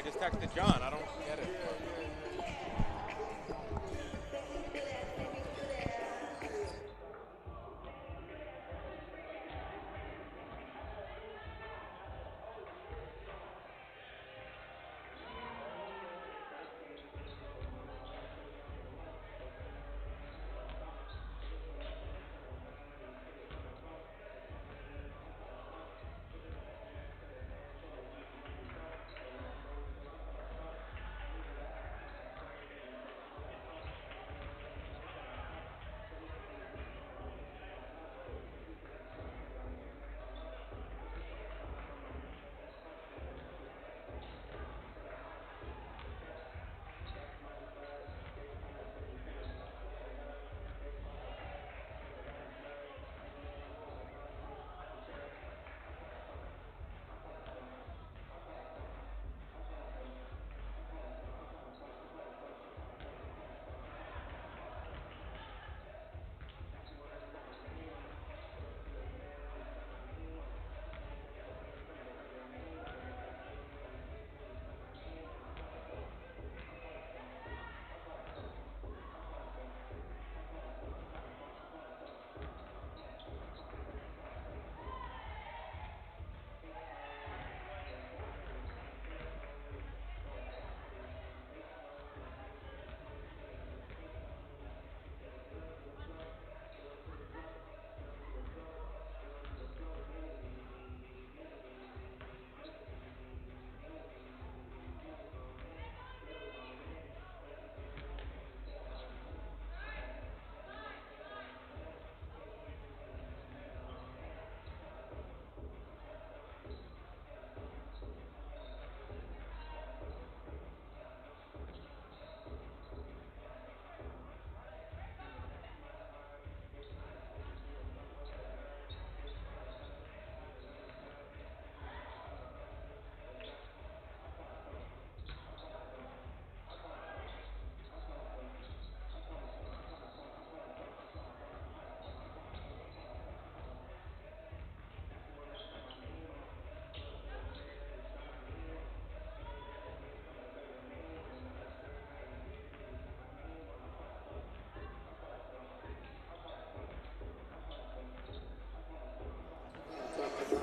I just texted John. I don't get it.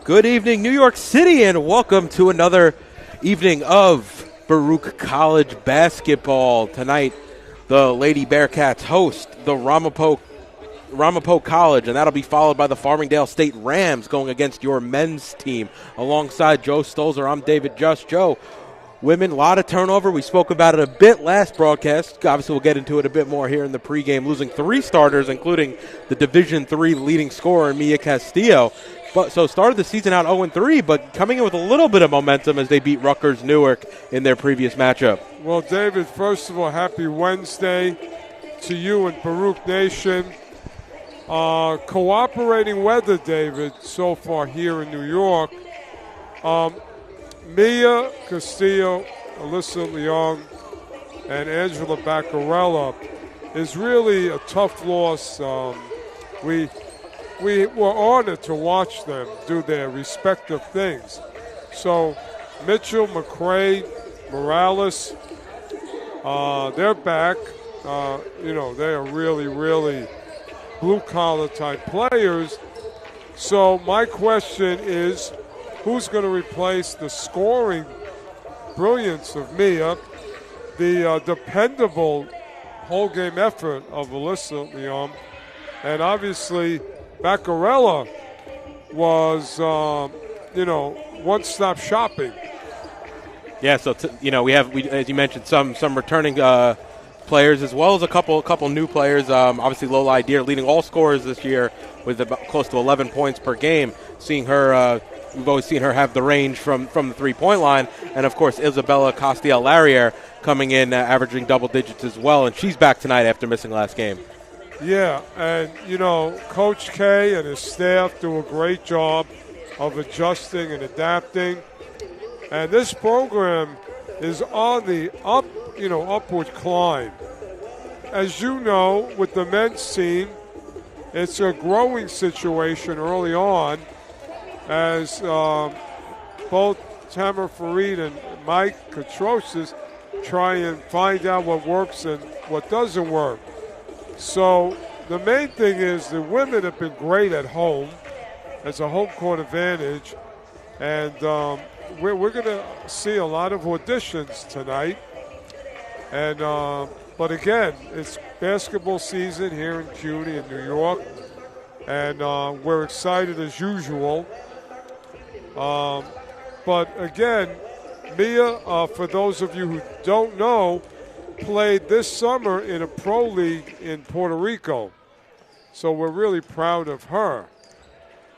Good evening, New York City, and welcome to another evening of Baruch College basketball. Tonight, the Lady Bearcats host the Ramapo College, and that'll be followed by the Farmingdale State Rams going against your men's team. Alongside Joe Stolzer, I'm David Just. Joe, women, a lot of turnover. We spoke about it a bit last broadcast. Obviously, we'll get into it a bit more here in the pregame, losing 3 starters, including the Division III leading scorer, Mia Castillo. So started the season out 0-3, but coming in with a little bit of momentum as they beat Rutgers Newark in their previous matchup. Well, David, first of all, happy Wednesday to you and Baruch Nation. Cooperating weather, David, so far here in New York. Mia Castillo, Alyssa Leong, and Angela Baccarella is really a tough loss. We were honored to watch them do their respective things. So Mitchell, McCray, Morales, they're back. They are really, really blue-collar type players. So my question is, who's going to replace the scoring brilliance of Mia, the dependable whole game effort of Alyssa Leon, and obviously Baccarella was, one-stop shopping. Yeah, so we have, as you mentioned, some returning players as well as a couple new players. Obviously, Lola Ideer leading all scorers this year with about close to 11 points per game. Seeing her, we've always seen her have the range from the three-point line, and of course Isabella Castiel-Larriere coming in averaging double digits as well, and she's back tonight after missing last game. Yeah, and Coach K and his staff do a great job of adjusting and adapting, and this program is on the upward climb. As you know, with the men's team, it's a growing situation early on as both Tamara Farid and Mike Katrosis try and find out what works and what doesn't work. So the main thing is the women have been great at home as a home court advantage, and we're going to see a lot of auditions tonight. And but again, it's basketball season here in CUNY in New York, and we're excited as usual. But again, Mia, for those of you who don't know, played this summer in a pro league in Puerto Rico. So we're really proud of her.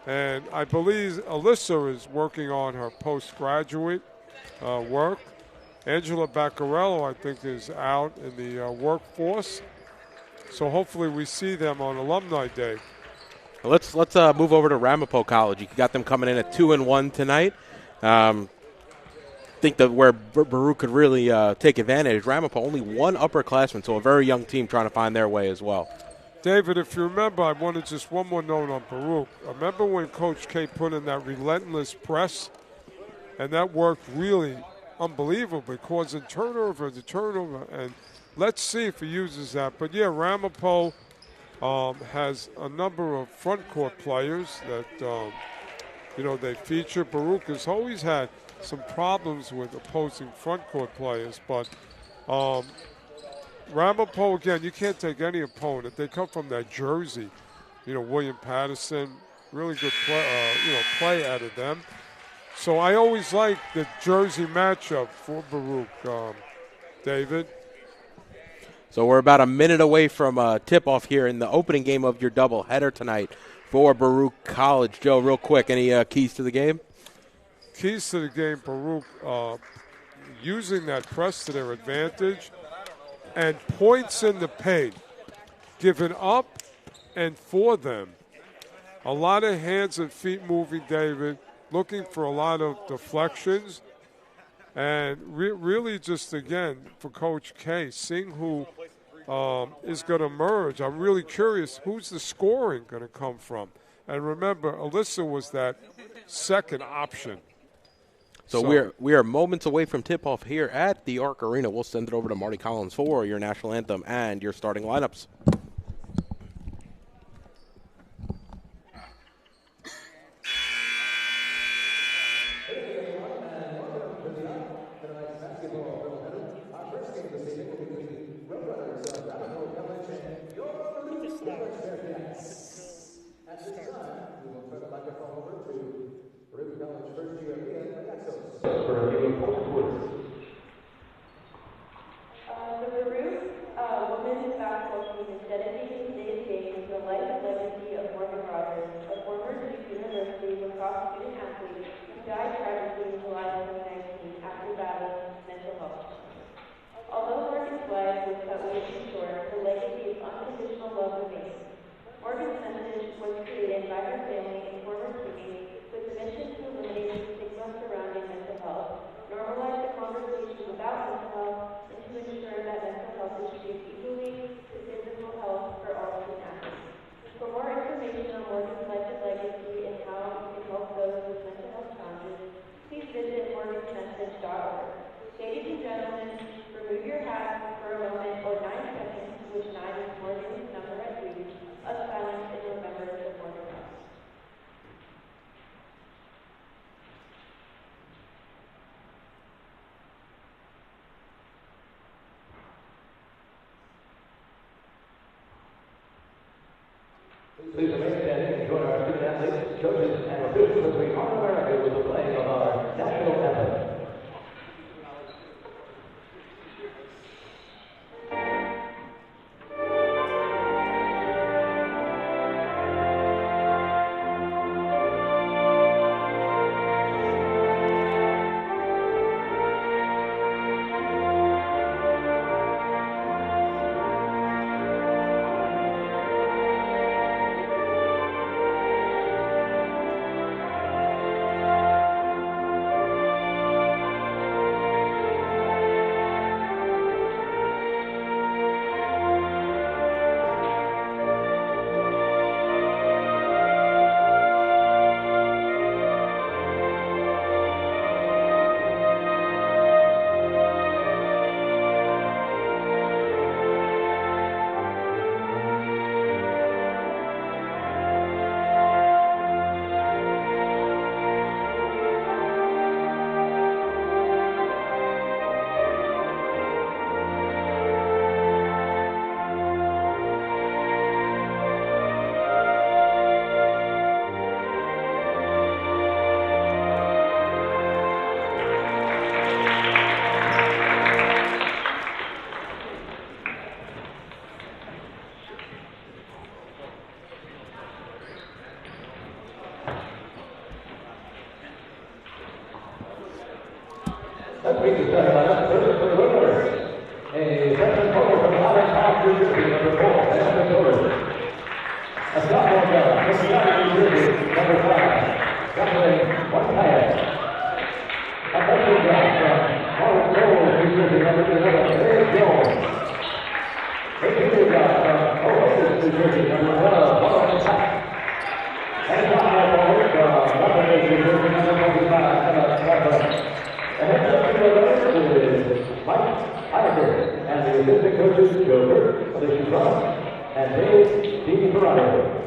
And I believe Alyssa is working on her postgraduate work. Angela Baccarello, I think, is out in the workforce. So hopefully we see them on Alumni Day. Let's move over to Ramapo College. You got them coming in at 2-1 tonight. Think that where Baruch could really take advantage. Ramapo only one upperclassman, so a very young team trying to find their way as well. David, if you remember, I wanted just one more note on Baruch. Remember when Coach K put in that relentless press, and that worked really unbelievably, causing turnover, and let's see if he uses that. But yeah, Ramapo has a number of front court players that they feature. Baruch has always had some problems with opposing front court players, but Ramapo, again, you can't take any opponent. They come from that Jersey. William Patterson, really good play out of them. So I always like the Jersey matchup for Baruch, David. So we're about a minute away from tip-off here in the opening game of your doubleheader tonight for Baruch College. Joe, real quick, any keys to the game? Keys to the game, Baruch using that press to their advantage and points in the paint, given up and for them. A lot of hands and feet moving, David, looking for a lot of deflections. And really just, again, for Coach K, seeing who is going to emerge. I'm really curious, who's the scoring going to come from? And remember, Alyssa was that second option. So we are moments away from tip-off here at the Arc Arena. We'll send it over to Marty Collins for your national anthem and your starting lineups. women's basketball team is dedicating today's game to the life and legacy of Morgan Rogers, a former Duke University lacrosse student athlete who died tragically in July 2019 after battling mental health. Although Morgan's life was cut way too short, her legacy of unconditional love remains. Morgan's message was created by her family and former teammates with the mission to eliminate the stigma surrounding mental health, normalize the conversation about mental health, and to ensure that mental health is treated equally to physical health for all student athletes. For more information on Morgan's life and legacy and how we can help those with mental health challenges, please visit morgansmessage.org. Ladies and gentlemen, remove your hat for a moment or 9 seconds, which 9 is Morgan's number at 3, of silence in remembrance of Morgan Rogers. Please remain standing and join our student athletes, coaches, and officials as we honor America with the playing of our national anthem. Let's meet the starting lineup. First for the Winners. A freshman forward from Orange Park, New Jersey, number 4, Amanda Torres. A sophomore guard from Seattle, New Jersey, number 5, Kathleen Whitehead. A freshman guard from Forest Grove, New Jersey, number 11, Dave Jones. A junior guard from Oasis, New Jersey, number 12, Warren Pack. And a sophomore forward from Ramapo, New Jersey, number 25, Emma Carter. The head coach of the Winners is Mike Heinecker, and the assistant coaches Joe Burke, Alicia Ross, and Dave D. Ferraro.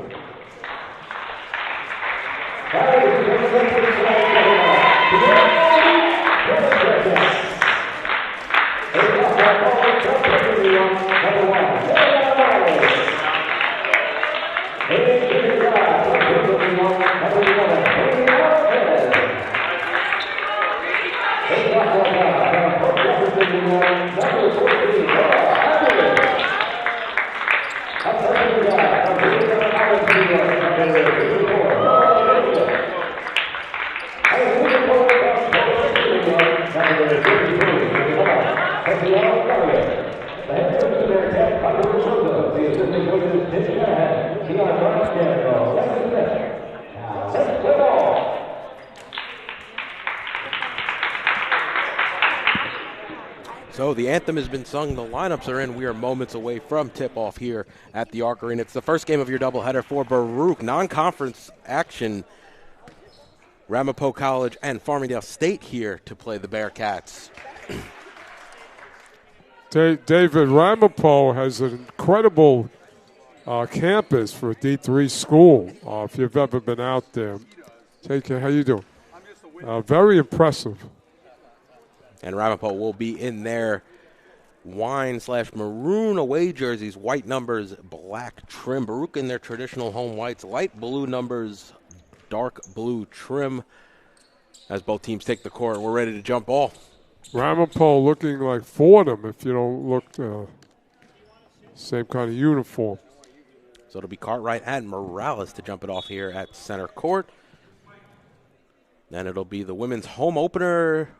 So the anthem has been sung, the lineups are in. We are moments away from tip-off here at the Arc Arena. It's the first game of your doubleheader for Baruch. Non-conference action. Ramapo College and Farmingdale State here to play the Bearcats. David, Ramapo has an incredible campus for a D3 school. If you've ever been out there. Take care. How you doing? Very impressive. And Ramapo will be in their wine/maroon away jerseys, white numbers, black trim. Baruch in their traditional home whites, light blue numbers, dark blue trim. as both teams take the court. We're ready to jump ball. Ramapo looking like Fordham if you don't look same kind of uniform. So it'll be Cartwright and Morales to jump it off here at center court. Then it'll be the women's home opener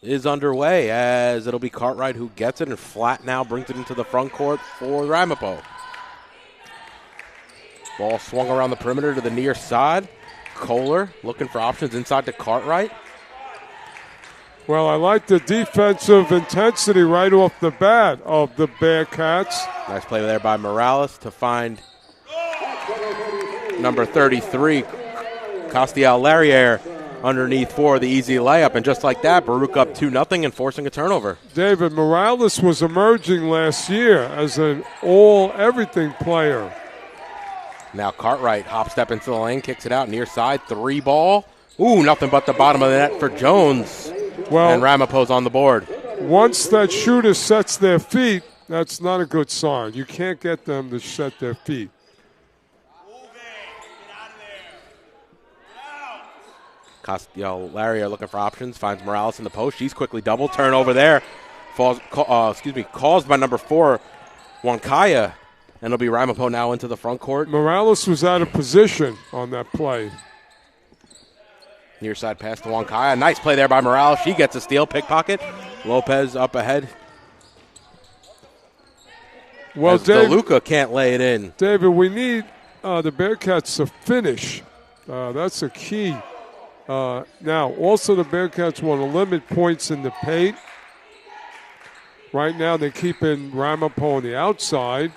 is underway, as it'll be Cartwright who gets it, and Flat now brings it into the front court for Ramapo. Ball swung around the perimeter to the near side. Kohler looking for options inside to Cartwright. Well, I like the defensive intensity right off the bat of the Bearcats. Nice play there by Morales to find number 33, Castiel Larriere, underneath for the easy layup. And just like that, Baruch up 2-0 and forcing a turnover. David, Morales was emerging last year as an all-everything player. Now Cartwright hop step into the lane, kicks it out near side, 3 ball. Ooh, nothing but the bottom of the net for Jones. Well, and Ramapo's on the board. Once that shooter sets their feet, that's not a good sign. You can't get them to set their feet. Castiel Larriere looking for options, finds Morales in the post. She's quickly double turnover there. Caused by number 4, Wankaya. And it'll be Ramapo now into the front court. Morales was out of position on that play. Near side pass to Wankaya. Nice play there by Morales. She gets a steal, pickpocket. Lopez up ahead. Well, as DeLuca can't lay it in. David, we need the Bearcats to finish. That's a key. Now, also the Bearcats want to limit points in the paint. Right now they're keeping Ramapo on the outside,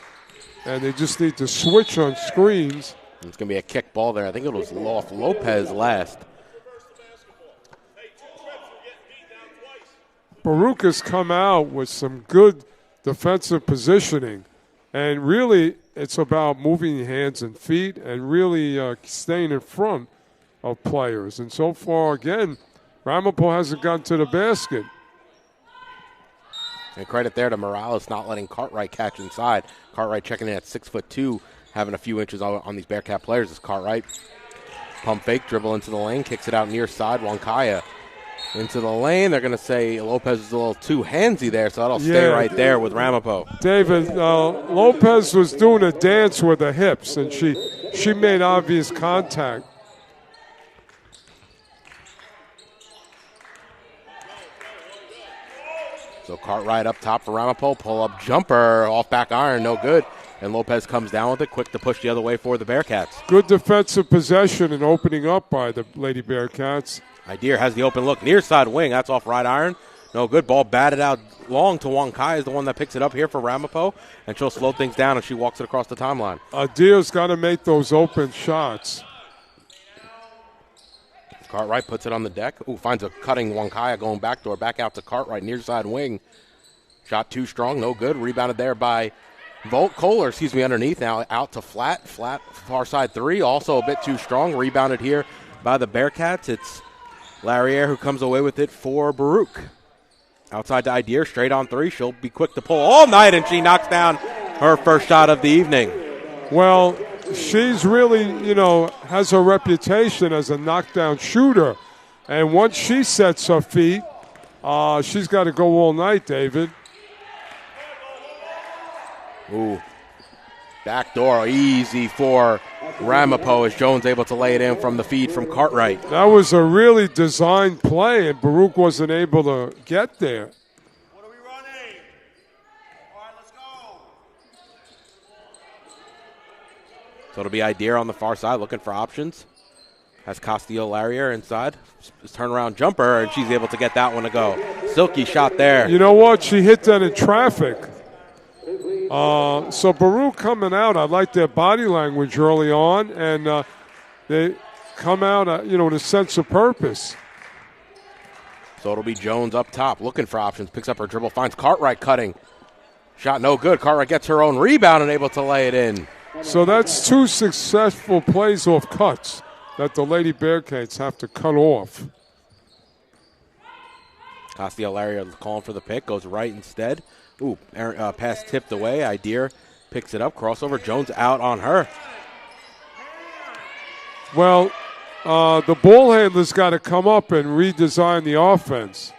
and they just need to switch on screens. It's going to be a kick ball there. I think it was off Lopez last. Baruch has come out with some good defensive positioning. And really, it's about moving your hands and feet and really staying in front of players. And so far, again, Ramapo hasn't gotten to the basket. And credit there to Morales not letting Cartwright catch inside. Cartwright checking in at 6'2", having a few inches on these Bearcat players. Is Cartwright pump fake, dribble into the lane, kicks it out near side. Wankaya into the lane. They're going to say Lopez is a little too handsy there, so that'll stay right there with Ramapo. David, Lopez was doing a dance with her hips, and she made obvious contact. So Cartwright up top for Ramapo. Pull-up jumper off back iron, no good. And Lopez comes down with it, quick to push the other way for the Bearcats. Good defensive possession and opening up by the Lady Bearcats. Ideer has the open look. Near side wing. That's off right iron. No good. Ball batted out long to Wankai is the one that picks it up here for Ramapo. And she'll slow things down as she walks it across the timeline. Ideer's got to make those open shots. Cartwright puts it on the deck. Ooh, finds a cutting Wankaya going backdoor. Back out to Cartwright. Near side wing. Shot too strong. No good. Rebounded there by Kohler, underneath. Now out to Flat. Flat, far side 3. Also a bit too strong. Rebounded here by the Bearcats. It's Larriere who comes away with it for Baruch. Outside to Ideer, straight on 3. She'll be quick to pull all night, and she knocks down her first shot of the evening. Well, she's really, has a reputation as a knockdown shooter. And once she sets her feet, she's got to go all night, David. Ooh. Backdoor easy for Ramapo as Jones able to lay it in from the feed from Cartwright. That was a really designed play, and Baruch wasn't able to get there. What are we running? All right, let's go. So it'll be Ideer on the far side looking for options. Has Castiel Larriere inside. Turnaround jumper, and she's able to get that one to go. Silky shot there. You know what? She hit that in traffic. So Baruch coming out, I like their body language early on, and they come out, with a sense of purpose. So it'll be Jones up top, looking for options, picks up her dribble, finds Cartwright cutting. Shot no good. Cartwright gets her own rebound and able to lay it in. So that's 2 successful plays off cuts that the Lady Bearcats have to cut off. Castiel Larriere calling for the pick, goes right instead. Ooh, pass tipped away. Ideer picks it up. Crossover. Jones out on her. Well, the ball handler's got to come up and redesign the offense.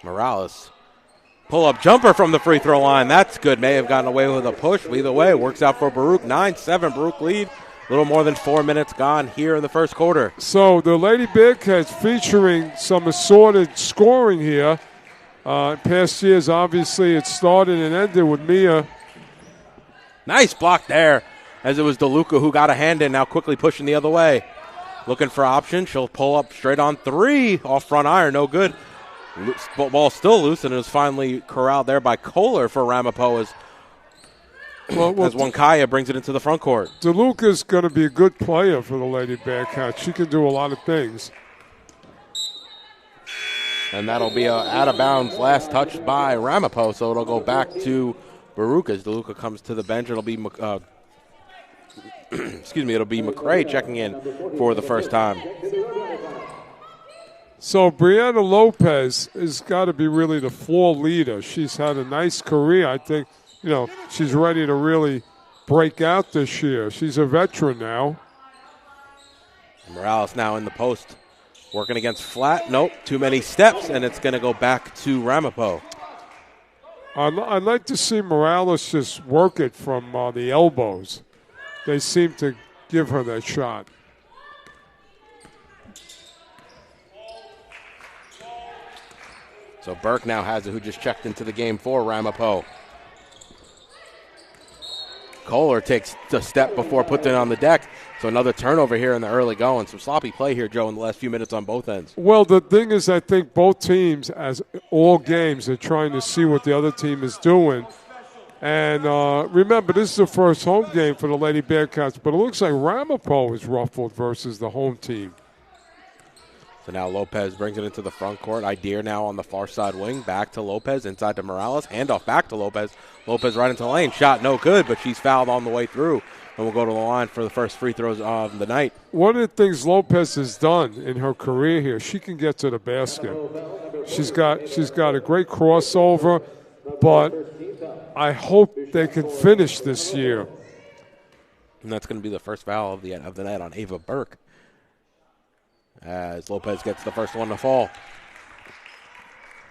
Morales. Pull-up jumper from the free throw line. That's good. May have gotten away with a push. Either way, works out for Baruch. 9-7, Baruch lead. A little more than 4 minutes gone here in the first quarter. So the Lady Bearcats featuring some assorted scoring here. Past years, obviously, it started and ended with Mia. Nice block there, as it was DeLuca who got a hand in, now quickly pushing the other way. Looking for option. She'll pull up straight on three. Off front iron, no good. Ball still loose, and it was finally corralled there by Kohler for Ramapo as Wankaya brings it into the front court. DeLuca's going to be a good player for the Lady Bearcats. She can do a lot of things. And that'll be out of bounds last touch by Ramapo, so it'll go back to Baruch as DeLuca comes to the bench. It'll be it'll be McCray checking in for the first time. So Brianna Lopez has got to be really the floor leader. She's had a nice career. I think, she's ready to really break out this year. She's a veteran now. Morales now in the post, working against flat. Nope, too many steps, and it's going to go back to Ramapo. I'd like to see Morales just work it from the elbows. They seem to give her that shot. So Burke now has it, who just checked into the game for Ramapo. Kohler takes a step before putting it on the deck. So another turnover here in the early going. Some sloppy play here, Joe, in the last few minutes on both ends. Well, the thing is, I think both teams, as all games, are trying to see what the other team is doing. And remember, this is the first home game for the Lady Bearcats, but it looks like Ramapo is ruffled versus the home team. So now Lopez brings it into the front court. Idea now on the far side wing. Back to Lopez, inside to Morales. Handoff back to Lopez. Lopez right into the lane. Shot no good, but she's fouled on the way through. And we'll go to the line for the first free throws of the night. One of the things Lopez has done in her career here, she can get to the basket. She's got a great crossover, but I hope they can finish this year. And that's going to be the first foul of the night on Ava Burke, as Lopez gets the first one to fall.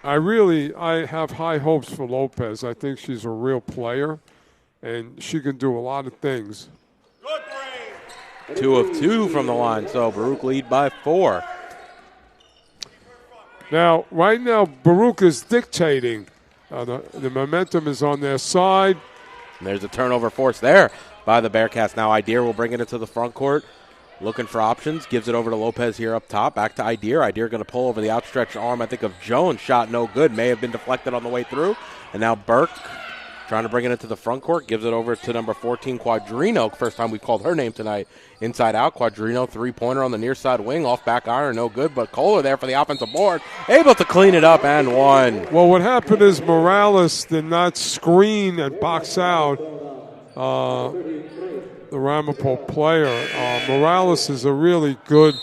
I have high hopes for Lopez. I think she's a real player, and she can do a lot of things. 2 of 2 from the line, so Baruch lead by 4. Right now, Baruch is dictating. The momentum is on their side. And there's a turnover force there by the Bearcats. Now Idea will bring it into the front court. Looking for options, gives it over to Lopez here up top. Back to Idea. Idea going to pull over the outstretched arm, I think, of Jones. Shot no good. May have been deflected on the way through. And now Burke trying to bring it into the front court. Gives it over to number 14, Quadrino. First time we've called her name tonight. Inside out, Quadrino, three-pointer on the near side wing. Off back iron, no good. But Kohler there for the offensive board. Able to clean it up and one. Well, what happened is Morales did not screen and box out the Ramapo player. Morales is a really good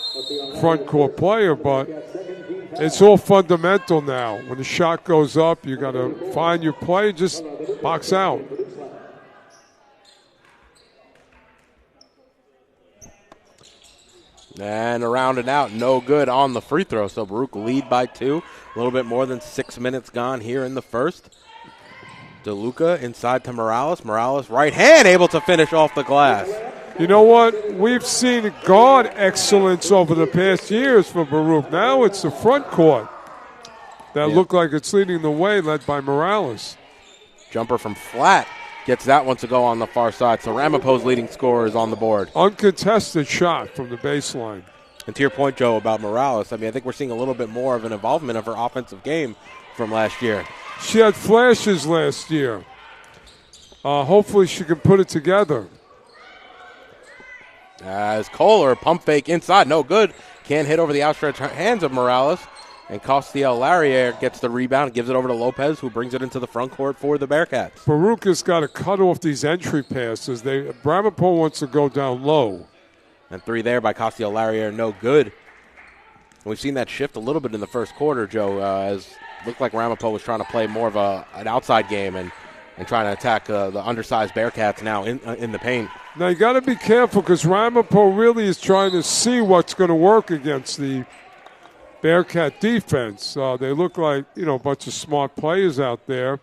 front court player, but it's all fundamental now. When the shot goes up, you got to find your play, just box out. And around and out, no good on the free throw. So Baruch lead by 2. A little bit more than 6 minutes gone here in the first. DeLuca inside to Morales. Morales right hand able to finish off the glass. You know what? We've seen guard excellence over the past years for Baruch. Now it's the front court that look like it's leading the way, led by Morales. Jumper from flat gets that one to go on the far side. So Ramapo's leading scorer is on the board. Uncontested shot from the baseline. And to your point, Joe, about Morales, I think we're seeing a little bit more of an involvement of her offensive game from last year. She had flashes last year. Hopefully she can put it together. As Kohler, pump fake inside, no good. Can't hit over the outstretched hands of Morales. And Costiel Larriere gets the rebound, gives it over to Lopez, who brings it into the front court for the Bearcats. Baruch has got to cut off these entry passes. Ramapo wants to go down low. And 3 there by Costiel Larriere, no good. And we've seen that shift a little bit in the first quarter, Joe, as looked like Ramapo was trying to play more of an outside game and trying to attack the undersized Bearcats now in the paint. Now, you got to be careful because Ramapo really is trying to see what's going to work against the Bearcat defense. They look like, a bunch of smart players out there.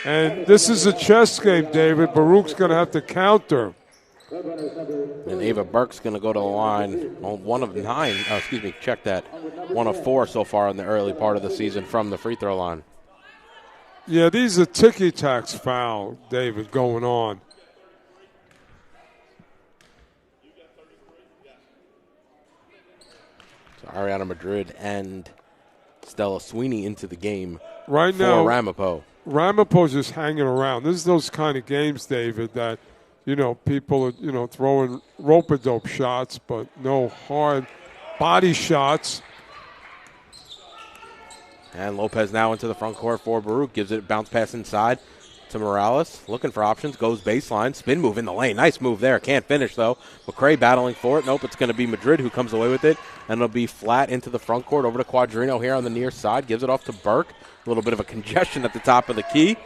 And this is a chess game, David. Baruch's going to have to counter. And Ava Burke's going to go to the line. One of 9. Check that. 1 of 4 so far in the early part of the season from the free throw line. Yeah, these are ticky-tacks foul, David, going on. So Ariana Madrid and Stella Sweeney into the game right for now. Ramapo. Ramapo's just hanging around. This is those kind of games, David, that, people are, throwing rope-a-dope shots, but no hard body shots. And Lopez now into the front court for Baruch. Gives it a bounce pass inside to Morales. Looking for options. Goes baseline. Spin move in the lane. Nice move there. Can't finish, though. McCray battling for it. Nope, it's going to be Madrid who comes away with it. And it'll be flat into the front court over to Quadrino here on the near side. Gives it off to Burke. A little bit of a congestion at the top of the key.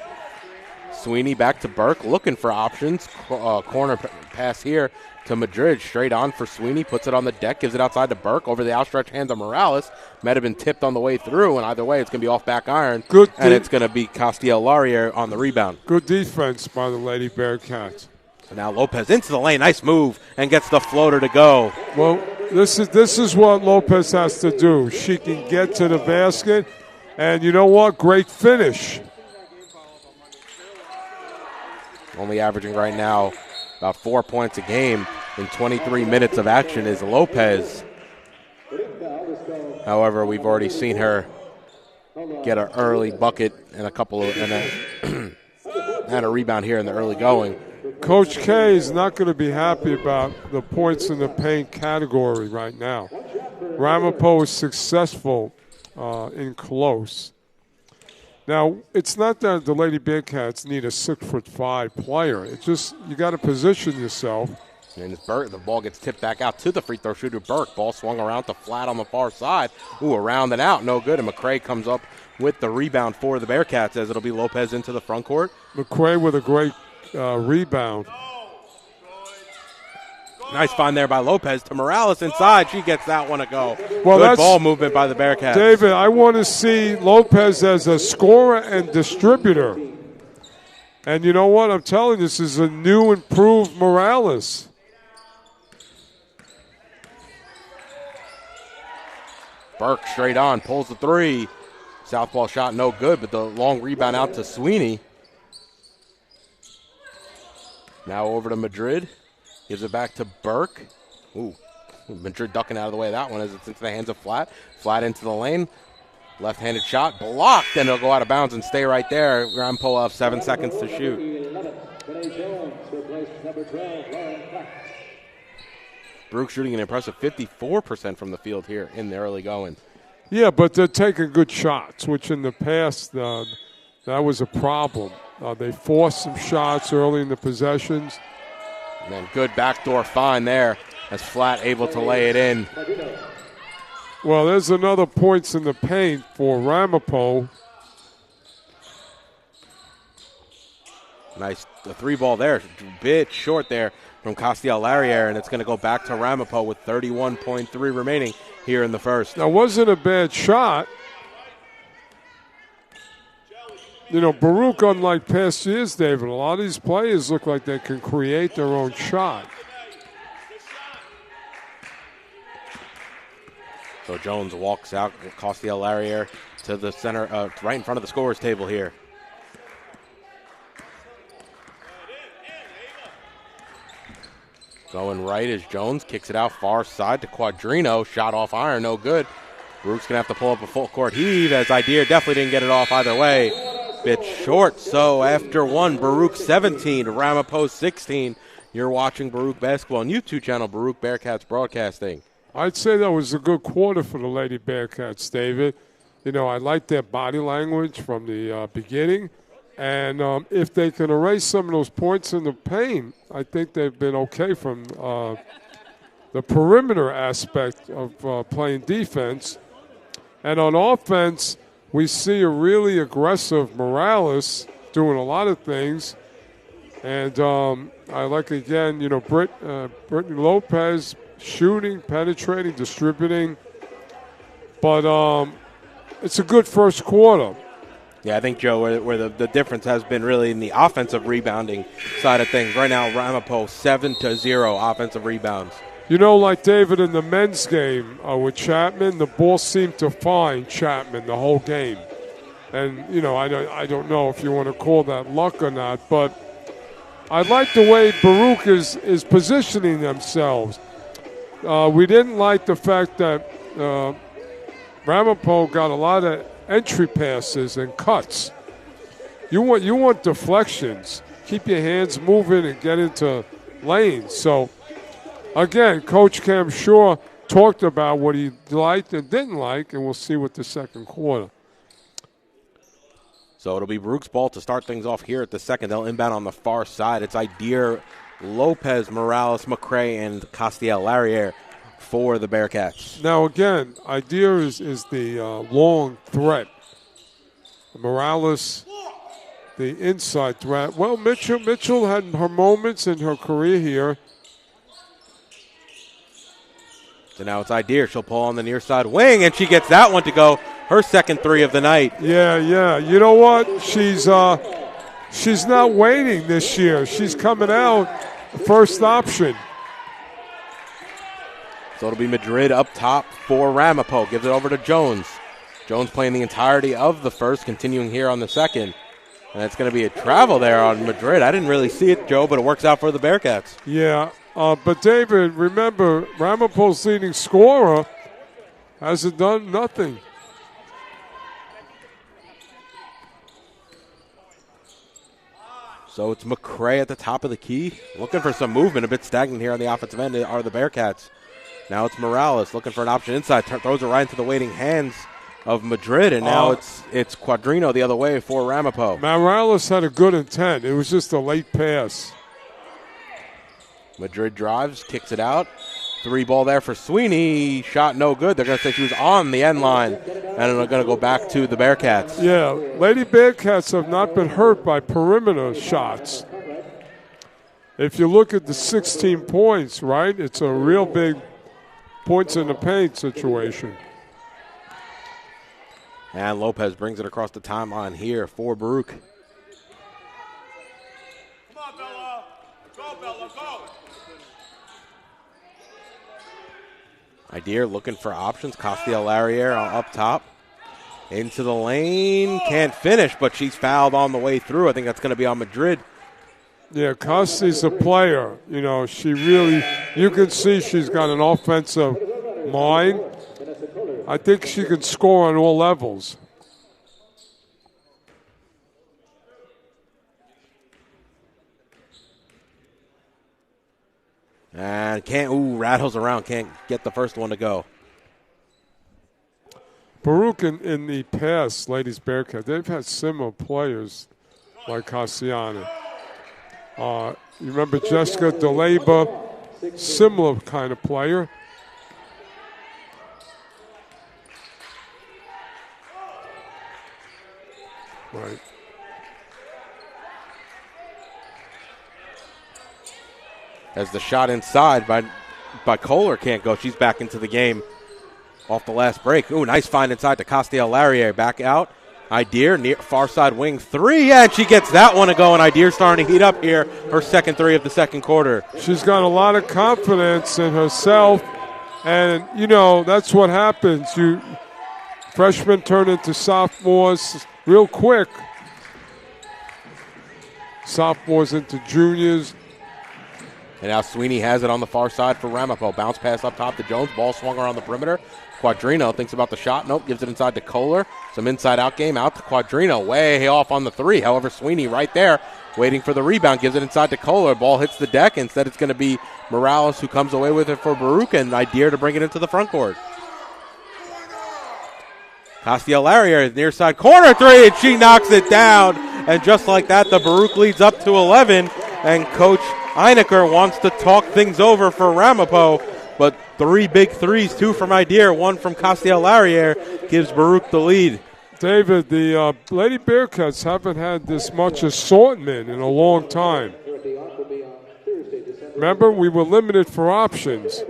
Sweeney back to Burke. Looking for options. Corner pass here to Madrid. Straight on for Sweeney. Puts it on the deck. Gives it outside to Burke. Over the outstretched hands of Morales. Might have been tipped on the way through. And either way, it's going to be off back iron. And it's going to be Castiel-Laurier on the rebound. Good defense by the Lady Bearcats. So now Lopez into the lane. Nice move. And gets the floater to go. Well, this is what Lopez has to do. She can get to the basket. And you know what? Great finish. Only averaging right now about 4 points a game in 23 minutes of action is Lopez. However, we've already seen her get an early bucket and and a rebound here in the early going. Coach K is not going to be happy about the points in the paint category right now. Ramapo is successful in close. Now, it's not that the Lady Bearcats need a 6'5" player. It's just you got to position yourself. And it's Burke. The ball gets tipped back out to the free throw shooter, Burke. Ball swung around to flat on the far side. Ooh, around and out. No good. And McCray comes up with the rebound for the Bearcats as it'll be Lopez into the front court. McCray with a great rebound. Nice find there by Lopez to Morales inside. She gets that one to go. Well, good ball movement by the Bearcats. David, I want to see Lopez as a scorer and distributor. And you know what? I'm telling you, this is a new, improved Morales. Burke straight on, pulls the three. Southpaw shot no good, but the long rebound out to Sweeney. Now over to Madrid. Gives it back to Burke. Ooh, Madrid ducking out of the way of that one as it's into the hands of Flat. Flat into the lane. Left-handed shot blocked, and it'll go out of bounds and stay right there. Grand pull-off, 7 seconds to shoot. Baruch shooting an impressive 54% from the field here in the early going. Yeah, but they're taking good shots, which in the past that was a problem. They forced some shots early in the possessions. And then good backdoor find there as Flat able to lay it in. Well, there's another points in the paint for Ramapo. Nice, the three ball there, a bit short there from Castiel-Laurier, and it's going to go back to Ramapo with 31.3 remaining here in the first. That wasn't a bad shot. You know, Baruch, unlike past years, David, a lot of these players look like they can create their own shot. So Jones walks out, Castiel-Laurier to the center, right in front of the scorer's table here. Going right as Jones kicks it out far side to Quadrino. Shot off iron, no good. Baruch's going to have to pull up a full court heave as Idea definitely didn't get it off either way. Bit short, so after one, Baruch 17, Ramapo 16. You're watching Baruch Basketball on YouTube channel, Baruch Bearcats Broadcasting. I'd say that was a good quarter for the Lady Bearcats, David. You know, I like their body language from the beginning. And if they can erase some of those points in the paint, I think they've been okay from the perimeter aspect of playing defense. And on offense, we see a really aggressive Morales doing a lot of things. And I like, again, Brittany Lopez shooting, penetrating, distributing. But it's a good first quarter. Yeah, I think, Joe, where the difference has been really in the offensive rebounding side of things. Right now, Ramapo 7-0 offensive rebounds. Like David in the men's game with Chapman, the ball seemed to find Chapman the whole game. And, I don't know if you want to call that luck or not, but I like the way Baruch is positioning themselves. We didn't like the fact that Ramapo got a lot of entry passes and cuts. You want deflections. Keep your hands moving and get into lanes. So, again, Coach Cam Shaw talked about what he liked and didn't like, and we'll see what the second quarter. So it'll be Baruch's ball to start things off here at the second. They'll inbound on the far side. It's Idir, Lopez, Morales, McCray, and Castiel-Larriere for the Bearcats. Now, again, Idir is the long threat. Morales, the inside threat. Well, Mitchell had her moments in her career here. So now it's Idir. She'll pull on the near side wing, and she gets that one to go. Her second three of the night. Yeah. You know what? She's not waiting this year. She's coming out first option. So it'll be Madrid up top for Ramapo. Gives it over to Jones. Jones playing the entirety of the first, continuing here on the second. And it's going to be a travel there on Madrid. I didn't really see it, Joe, but it works out for the Bearcats. Yeah, but David, remember, Ramapo's leading scorer hasn't done nothing. So it's McCray at the top of the key. Looking for some movement. A bit stagnant here on the offensive end are the Bearcats. Now it's Morales looking for an option inside. Throws it right into the waiting hands of Madrid. And now it's Quadrino the other way for Ramapo. Morales had a good intent. It was just a late pass. Madrid drives, kicks it out. 3-ball there for Sweeney. Shot no good. They're going to say she was on the end line. And they're going to go back to the Bearcats. Yeah, Lady Bearcats have not been hurt by perimeter shots. If you look at the 16 points, right, it's a real big points in the paint situation. And Lopez brings it across the timeline here for Baruch. Come on, Bella. Go, Bella, go. Idir looking for options. Castiel-Larriere up top. Into the lane. Can't finish, but she's fouled on the way through. I think that's going to be on Madrid. Yeah, Casti's a player. She really, you can see she's got an offensive mind. I think she can score on all levels. And rattles around, can't get the first one to go. Baruch in the past, Ladies Bearcat, they've had similar players like Cassiana. You remember Jessica DeLaba, similar kind of player. Right. As the shot inside by Kohler can't go. She's back into the game off the last break. Ooh, nice find inside to Castiel-Larriere. Back out. Idir, near far side wing three, and she gets that one to go, and Idir starting to heat up here. Her second three of the second quarter. She's got a lot of confidence in herself, and, that's what happens. Freshmen turn into sophomores real quick. Sophomores into juniors. And now Sweeney has it on the far side for Ramapo. Bounce pass up top to Jones. Ball swung around the perimeter. Quadrino thinks about the shot. Nope, gives it inside to Kohler. Some inside-out game out to Quadrino. Way off on the three. However, Sweeney right there waiting for the rebound. Gives it inside to Kohler. Ball hits the deck. Instead, it's going to be Morales who comes away with it for Baruch, and Idir to bring it into the front court. Castiel-Larriere, near side corner three, and she knocks it down. And just like that, the Baruch leads up to 11, and Coach Einecker wants to talk things over for Ramapo, but 3 big threes, 2 from Idir, 1 from Castiel-Larriere, gives Baruch the lead. David, the Lady Bearcats haven't had this much assortment in a long time. Remember, we were limited for options.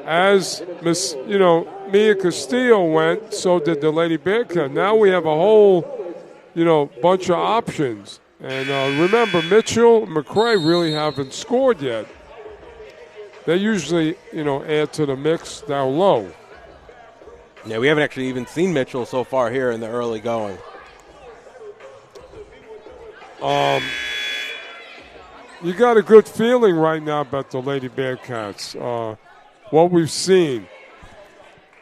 As Mia Castillo went, so did the Lady Bearcat. Now we have a whole, bunch of options. And remember, Mitchell and McCray really haven't scored yet. They usually, add to the mix down low. Yeah, we haven't actually even seen Mitchell so far here in the early going. You got a good feeling right now about the Lady Bearcats. What we've seen.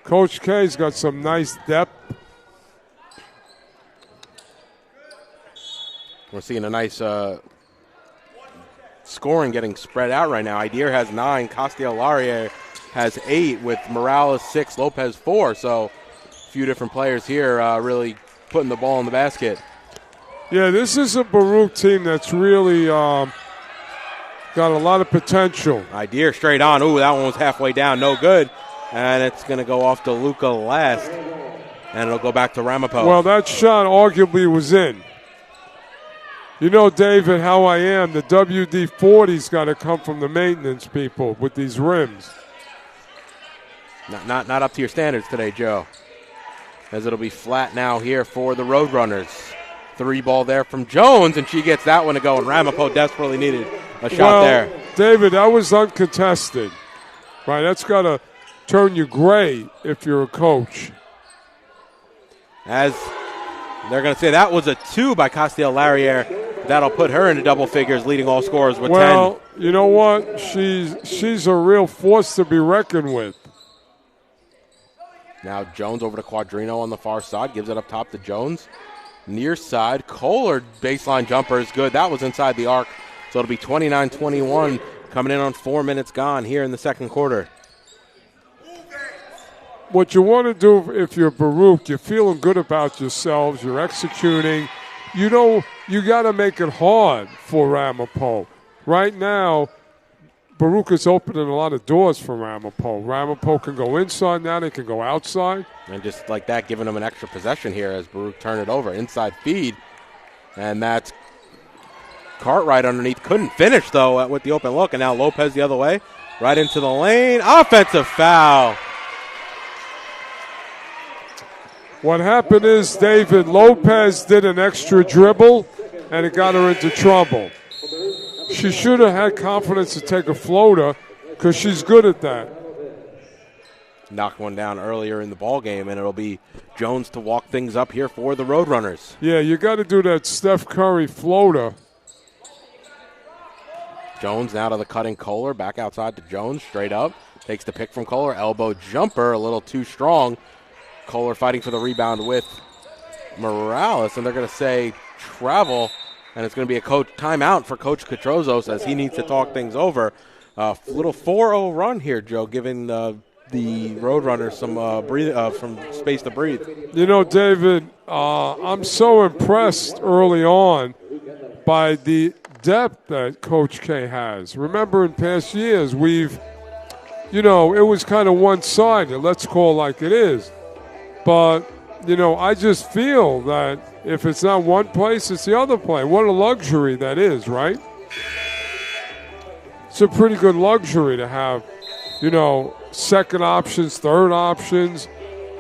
Coach K's got some nice depth. We're seeing a nice scoring getting spread out right now. Idir has 9, Castillo-Laurier has 8, with Morales 6, Lopez 4. So a few different players here really putting the ball in the basket. Yeah, this is a Baruch team that's really got a lot of potential. Idir straight on. Ooh, that one was halfway down. No good. And it's going to go off to Luca last. And it'll go back to Ramapo. Well, that shot arguably was in. You know, David, how I am. The WD-40's got to come from the maintenance people with these rims. Not up to your standards today, Joe. As it'll be flat now here for the Roadrunners. 3 ball there from Jones, and she gets that one to go. And Ramapo desperately needed a shot there. David, that was uncontested. Right, that's got to turn you gray if you're a coach. As they're going to say that was a 2 by Castillo-Laurier. That'll put her into double figures, leading all scorers with 10. Well, you know what? She's a real force to be reckoned with. Now Jones over to Quadrino on the far side. Gives it up top to Jones. Near side. Kohler baseline jumper is good. That was inside the arc. So it'll be 29-21 coming in on 4 minutes gone here in the second quarter. What you want to do if you're Baruch, you're feeling good about yourselves, you're executing. You got to make it hard for Ramapo. Right now, Baruch is opening a lot of doors for Ramapo. Ramapo can go inside now, they can go outside. And just like that, giving them an extra possession here as Baruch turn it over. Inside feed. And that's Cartwright underneath. Couldn't finish, though, with the open look. And now Lopez the other way. Right into the lane. Offensive foul. What happened is David Lopez did an extra dribble, and it got her into trouble. She should have had confidence to take a floater because she's good at that. Knocked one down earlier in the ball game, and it'll be Jones to walk things up here for the Roadrunners. Yeah, you got to do that Steph Curry floater. Jones now to the cutting Kohler. Back outside to Jones, straight up. Takes the pick from Kohler. Elbow jumper, a little too strong. Kohler fighting for the rebound with Morales, and they're going to say travel, and it's going to be a coach timeout for Coach Catrozos as he needs to talk things over. Little 4-0 run here, Joe, giving the Roadrunners some space to breathe. You know, David, I'm so impressed early on by the depth that Coach K has. Remember, in past years, it was kind of one-sided. Let's call it like it is. But, I just feel that if it's not one place, it's the other place. What a luxury that is, right? It's a pretty good luxury to have, second options, third options.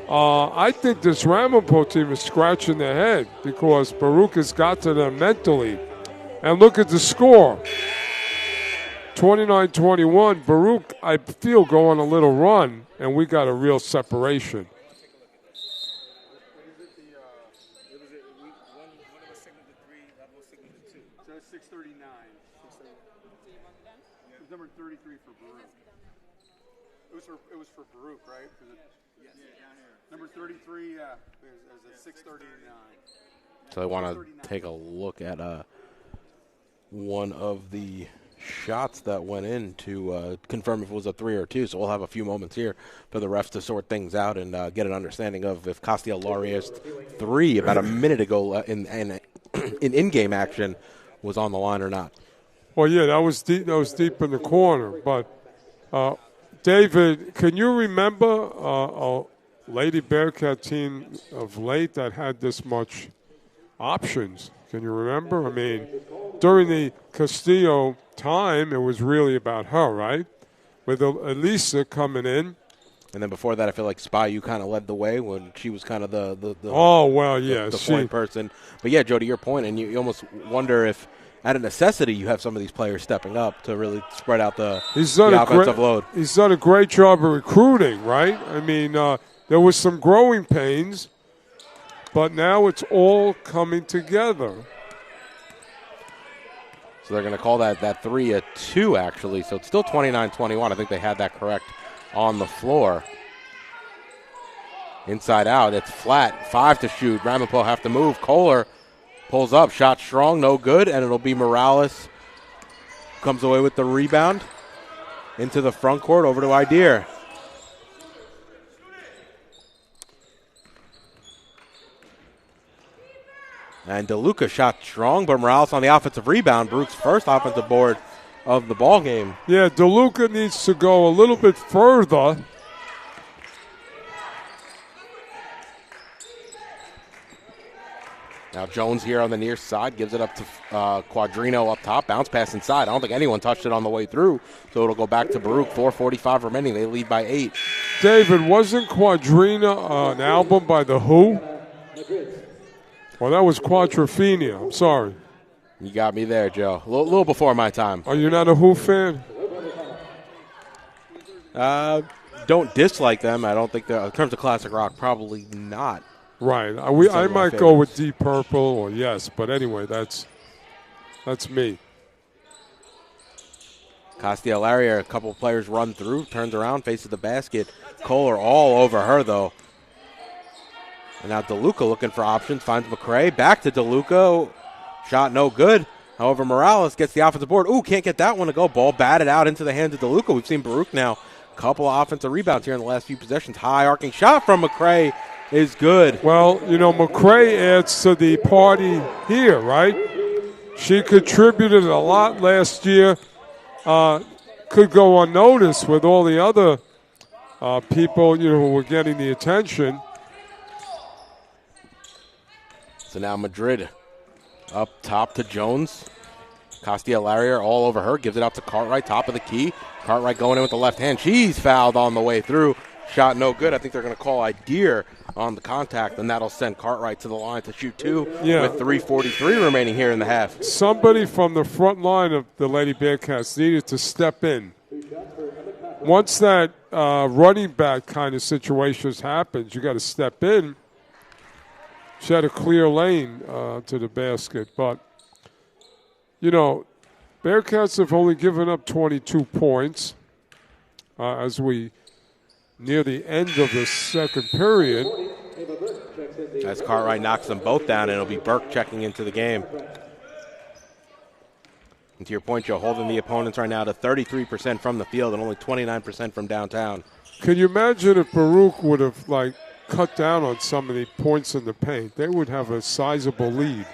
I think this Ramapo team is scratching their head because Baruch has got to them mentally. And look at the score. 29-21. Baruch, I feel, go on a little run, and we got a real separation. Number 33 for Baruch. It was for Baruch, right? Yes. Yeah, down here. Number 33, yeah. There's a 639. So I want to take a look at one of the shots that went in to confirm if it was a 3 or 2. So we'll have a few moments here for the refs to sort things out and get an understanding of if Castillo-Laurier's 3 about a minute ago in in-game action was on the line or not. Well, yeah, that was deep in the corner. But, David, can you remember a Lady Bearcat team of late that had this much options. Can you remember? I mean, during the Castillo time, it was really about her, right? With Elisa coming in. And then before that, I feel like Spy, you kind of led the way when she was kind of the point person. But yeah, Joe, to your point, and you almost wonder if, at a necessity, you have some of these players stepping up to really spread out the offensive load. He's done a great job of recruiting, right? I mean, there was some growing pains, but now it's all coming together. So they're going to call that 3 a 2, actually. So it's still 29-21. I think they had that correct on the floor. Inside out, it's flat. 5 to shoot. Ramapo have to move. Kohler pulls up. Shot strong, no good. And it'll be Morales. Comes away with the rebound. Into the front court, over to Ideer. And DeLuca shot strong, but Morales on the offensive rebound. Baruch's first offensive board of the ball game. Yeah, DeLuca needs to go a little bit further. Now Jones here on the near side gives it up to Quadrino up top. Bounce pass inside. I don't think anyone touched it on the way through, so it'll go back to Baruch. 4:45 remaining. They lead by 8. David, wasn't Quadrina an album by The Who? Well, that was Quadrophenia. I'm sorry. You got me there, Joe. A little before my time. Are you not a Who fan? Don't dislike them. I don't think they're, in terms of classic rock, probably not. Right. I might go with Deep Purple or Yes, but anyway, that's me. Castellaria, a couple of players run through, turns around, faces the basket. Kohler all over her, though. And now DeLuca looking for options, finds McCray. Back to DeLuca. Shot no good. However, Morales gets the offensive board. Ooh, can't get that one to go. Ball batted out into the hands of DeLuca. We've seen Baruch now. Couple of offensive rebounds here in the last few possessions. High arcing shot from McCray is good. Well, you know, McCray adds to the party here, right? She contributed a lot last year. Could go unnoticed with all the other people, you know, who were getting the attention. So now Madrid up top to Jones. Castellaria all over her. Gives it out to Cartwright, top of the key. Cartwright going in with the left hand. She's fouled on the way through. Shot no good. I think they're going to call Ideer on the contact, and that'll send Cartwright to the line to shoot 2 with 3:43 remaining here in the half. Somebody from the front line of the Lady Bearcats needed to step in. Once that running back kind of situation happens, you got to step in. She had a clear lane to the basket, but, you know, Bearcats have only given up 22 points as we near the end of the second period. As Cartwright knocks them both down, and it'll be Burke checking into the game. And to your point, Joe, holding the opponents right now to 33% from the field and only 29% from downtown. Can you imagine if Baruch would have, like, cut down on some of the points in the paint? They would have a sizable lead.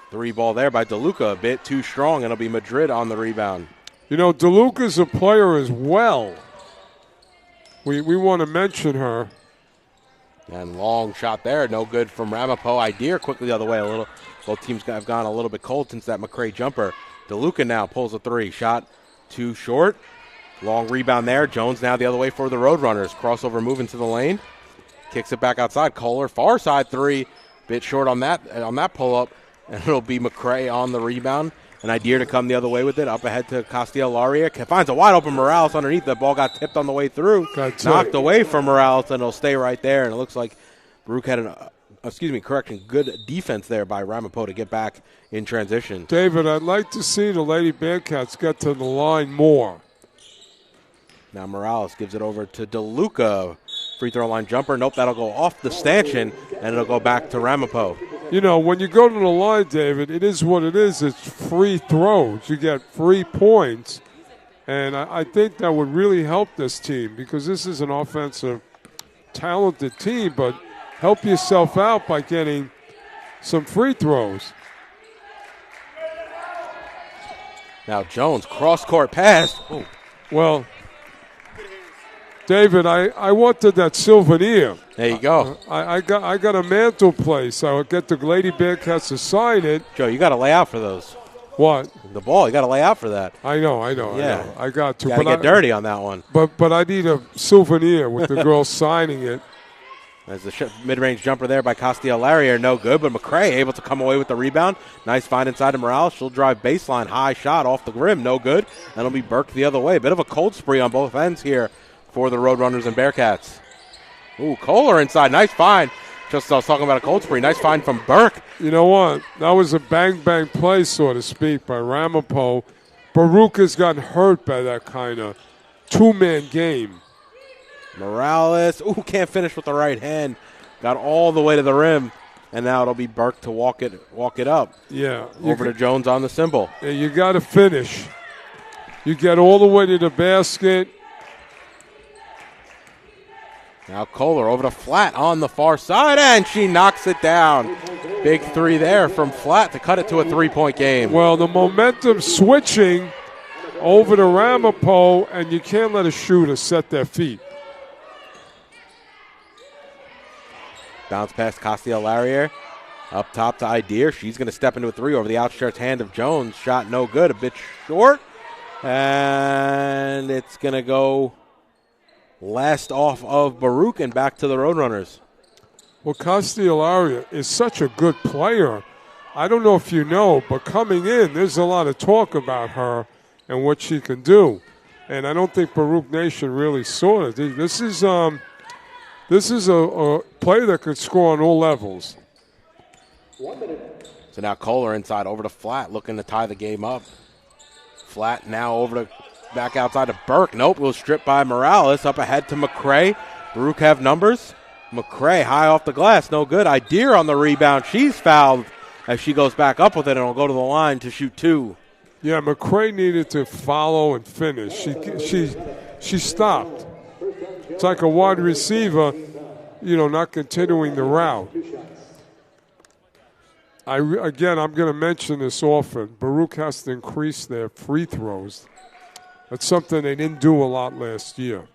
3 ball there by DeLuca, a bit too strong, and it'll be Madrid on the rebound. You know, DeLuca's a player as well. We want to mention her. And long shot there, no good from Ramapo. Ideer quickly the other way a little. Both teams have gone a little bit cold since that McCray jumper. DeLuca now pulls a 3. Shot too short. Long rebound there. Jones now the other way for the Roadrunners. Crossover move into the lane. Kicks it back outside. Kohler, far side 3. Bit short on that pull-up. And it'll be McCray on the rebound. An Ideer to come the other way with it. Up ahead to Castellaria. Finds a wide open Morales underneath. The ball got tipped on the way through. Knocked away from Morales, and it'll stay right there. And it looks like Baruch had good defense there by Ramapo to get back in transition. David, I'd like to see the Lady Bearcats get to the line more. Now Morales gives it over to DeLuca. Free throw line jumper. Nope, that'll go off the stanchion, and it'll go back to Ramapo. You know, when you go to the line, David, it is what it is. It's free throws. You get free points. And I think that would really help this team because this is an offensive, talented team, but help yourself out by getting some free throws. Now Jones, cross-court pass. Ooh. Well, David, I wanted that souvenir. There you go. I got a mantle place. I would get the Lady Bearcats to sign it. Joe, you got to lay out for those. What? The ball, you got to lay out for that. I know. Yeah. I got to. Got to get dirty on that one. But I need a souvenir with the girl signing it. As the mid-range jumper there by Castellari, no good, but McCray able to come away with the rebound. Nice find inside of Morales. She'll drive baseline, high shot off the rim, no good. And it'll be Burke the other way. Bit of a cold spree on both ends here for the Roadrunners and Bearcats. Ooh, Kohler inside, nice find. Just I was talking about a cold spree, nice find from Burke. You know what? That was a bang-bang play, so to speak, by Ramapo. Baruch has gotten hurt by that kind of two-man game. Morales, ooh, can't finish with the right hand. Got all the way to the rim, and now it'll be Burke to walk it up. Yeah. Over to Jones on the cymbal. Yeah, you got to finish. You get all the way to the basket. Now Kohler over to Flat on the far side, and she knocks it down. Big three there from Flat to cut it to a three-point game. Well, the momentum switching over to Ramapo, and you can't let a shooter set their feet. Bounce past Castellari. Up top to Idea. She's going to step into a three over the outstretched hand of Jones. Shot no good, a bit short. And it's going to go last off of Baruch and back to the Roadrunners. Well, Castellari is such a good player. I don't know if you know, but coming in, there's a lot of talk about her and what she can do. And I don't think Baruch Nation really saw it. This is a player that can score on all levels. So now Kohler inside over to Flat, looking to tie the game up. Flat now over to back outside to Burke. Nope, will stripped by Morales. Up ahead to McCray. Baruch have numbers. McCray high off the glass, no good. Idea on the rebound. She's fouled as she goes back up with it and will go to the line to shoot two. Yeah, McCray needed to follow and finish. She stopped. It's like a wide receiver, not continuing the route. I'm going to mention this often. Baruch has to increase their free throws. That's something they didn't do a lot last year.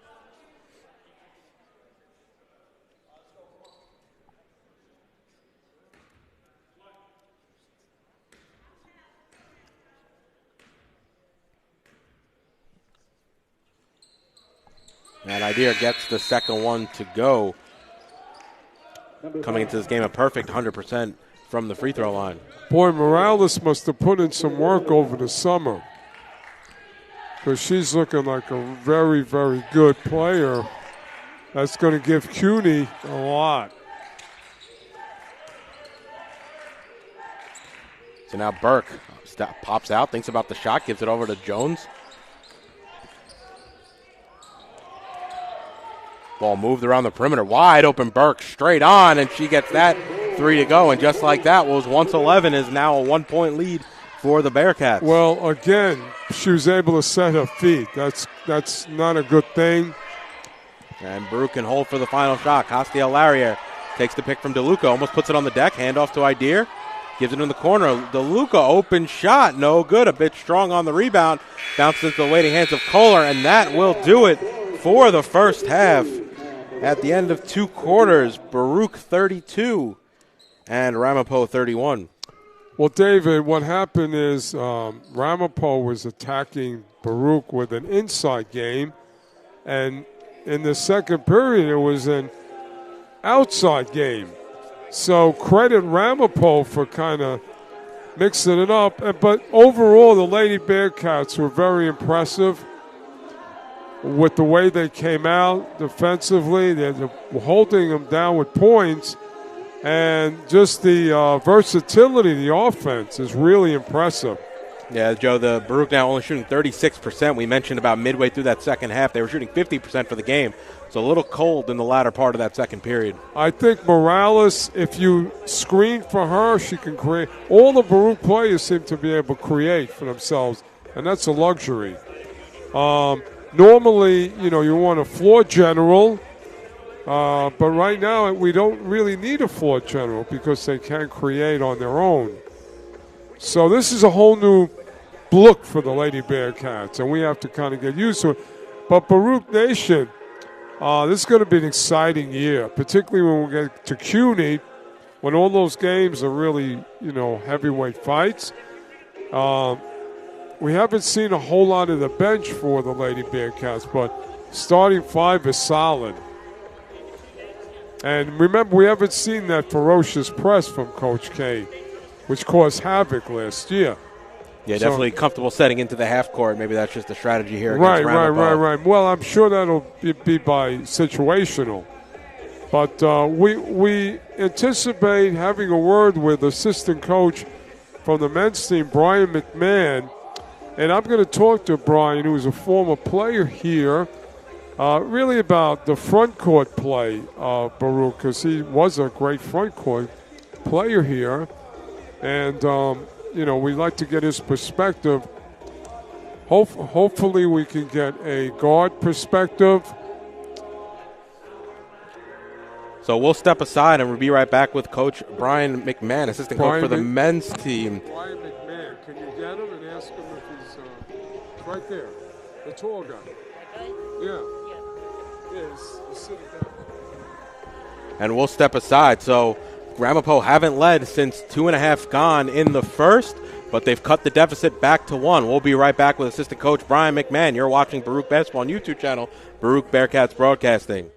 And Idea gets the second one to go. Coming into this game a perfect 100% from the free throw line. Boy, Morales must have put in some work over the summer, because she's looking like a very, very good player. That's going to give CUNY a lot. So now Burke pops out, thinks about the shot, gives it over to Jones. Ball moved around the perimeter. Wide open Burke straight on, and she gets that three to go. And just like that, was once 11 is now a 1 point lead for the Bearcats. Well, again, she was able to set her feet. That's not a good thing. And Baruch can hold for the final shot. Castellari takes the pick from DeLuca, almost puts it on the deck. Handoff to Idea. Gives it in the corner. DeLuca, open shot, no good. A bit strong on the rebound. Bounces into the waiting hands of Kohler, and that will do it for the first half. At the end of two quarters, Baruch 32 and Ramapo 31. Well, David, what happened is Ramapo was attacking Baruch with an inside game, and in the second period it was an outside game. So credit Ramapo for kind of mixing it up. But overall, the Lady Bearcats were very impressive with the way they came out defensively. They're holding them down with points. And just the versatility of the offense is really impressive. Yeah, Joe, the Baruch now only shooting 36%. We mentioned about midway through that second half, they were shooting 50% for the game. So a little cold in the latter part of that second period. I think Morales, if you screen for her, she can create. All the Baruch players seem to be able to create for themselves, and that's a luxury. Normally, you want a floor general, but right now we don't really need a floor general because they can create on their own. So this is a whole new look for the Lady Bearcats, and we have to kind of get used to it. But Baruch Nation, This is going to be an exciting year, particularly when we get to CUNY, when all those games are really, heavyweight fights. We haven't seen a whole lot of the bench for the Lady Bearcats, but starting five is solid. And remember, we haven't seen that ferocious press from Coach K, which caused havoc last year. Yeah, definitely comfortable setting into the half court. Maybe that's just a strategy here. Right. Ramapo. Well, I'm sure that'll be by situational. But we anticipate having a word with assistant coach from the men's team, Brian McMahon. And I'm going to talk to Brian, who's a former player here, really about the front court play, Baruch, because he was a great front court player here. And, we'd like to get his perspective. Hopefully we can get a guard perspective. So we'll step aside and we'll be right back with Coach Brian McMahon, assistant coach for the men's team. Brian McMahon, can you get him and ask him if he's right there, the tall guy? Yeah. Yeah, he's sitting down. And we'll step aside. So Ramapo haven't led since 2.5 gone in the first, but they've cut the deficit back to 1. We'll be right back with assistant coach Brian McMahon. You're watching Baruch Basketball on YouTube channel, Baruch Bearcats Broadcasting.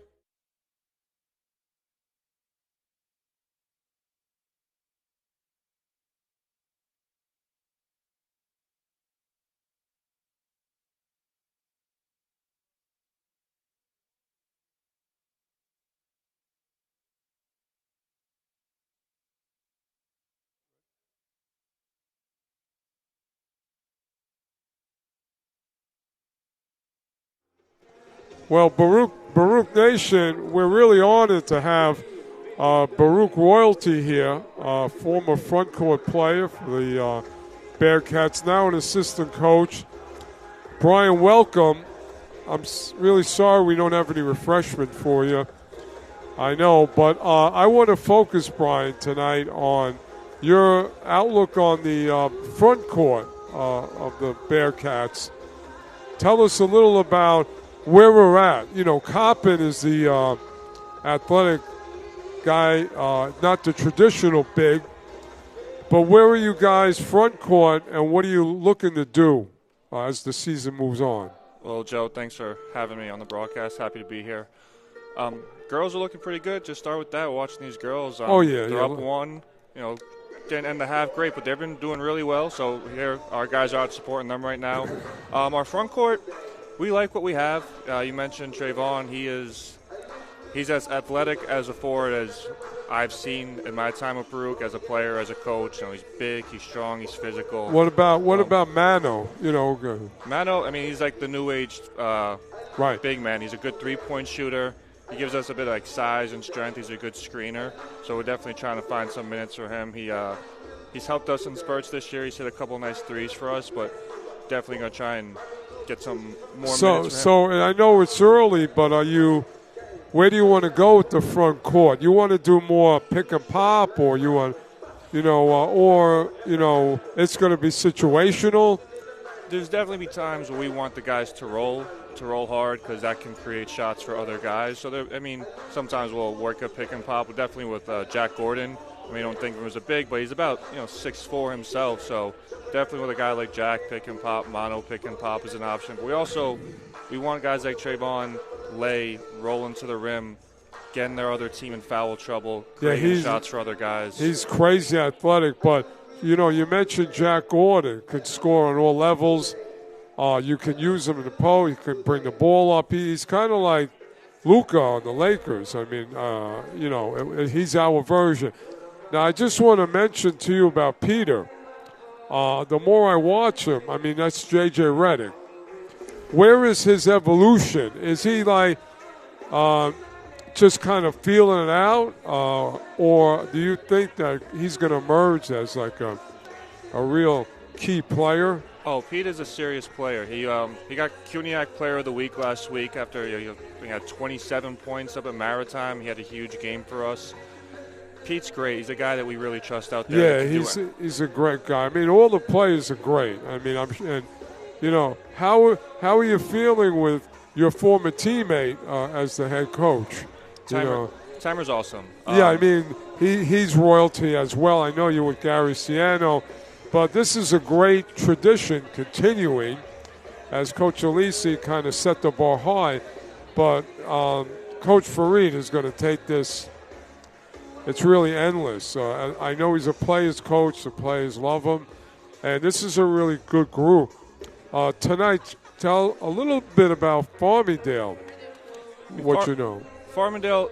Well, Baruch Nation, we're really honored to have Baruch royalty here, former front court player for the Bearcats, now an assistant coach. Brian, welcome. I'm really sorry we don't have any refreshment for you. I know, but I want to focus, Brian, tonight on your outlook on the front court of the Bearcats. Tell us a little about where we're at. Coppin is the athletic guy, not the traditional big, but where are you guys front court, and what are you looking to do as the season moves on? Well, Joe, thanks for having me on the broadcast. Happy to be here. Girls are looking pretty good. Just start with that. We're watching these girls. They're up 1. Didn't end the half great, but they've been doing really well. So here, our guys are out supporting them right now. Our front court, we like what we have. You mentioned Trayvon. He's as athletic as a forward as I've seen in my time with Baruch as a player, as a coach. He's big, he's strong, he's physical. What about Mano? Mano, he's like the new age big man. He's a good three-point shooter. He gives us a bit of size and strength. He's a good screener. So we're definitely trying to find some minutes for him. He's helped us in spurts this year. He's hit a couple nice threes for us, but definitely going to try and get some more minutes for him. So I know it's early, but where do you want to go with the front court? You want to do more pick and pop, or you want, it's going to be situational? There's definitely be times where we want the guys to roll hard, because that can create shots for other guys. So, sometimes we'll work a pick and pop, but definitely with Jack Gordon. I don't think of him as a big, but he's about 6'4" himself. So definitely with a guy like Jack, pick and pop, mono pick and pop is an option. But we want guys like Trayvon, Lay, rolling to the rim, getting their other team in foul trouble, creating shots for other guys. He's crazy athletic, but you mentioned Jack Gordon could score on all levels. You can use him in the post. You can bring the ball up. He's kind of like Luka on the Lakers. He's our version. Now, I just want to mention to you about Peter. The more I watch him, that's J.J. Redick. Where is his evolution? Is he just kind of feeling it out? Or do you think that he's going to emerge as a real key player? Oh, Pete is a serious player. He got CUNYAC Player of the Week last week after he had 27 points up at Maritime. He had a huge game for us. Pete's great. He's a guy that we really trust out there. Yeah, he's a great guy. All the players are great. How are you feeling with your former teammate as the head coach. Timer's awesome. Yeah, I mean, he's royalty as well. I know you're with Gary Ciano, but this is a great tradition continuing as Coach Alisi kind of set the bar high. But Coach Fareed is going to take this. It's really endless. I know he's a player's coach. The players love him. And this is a really good group. Tonight, tell a little bit about Farmingdale, what you know. Farmingdale,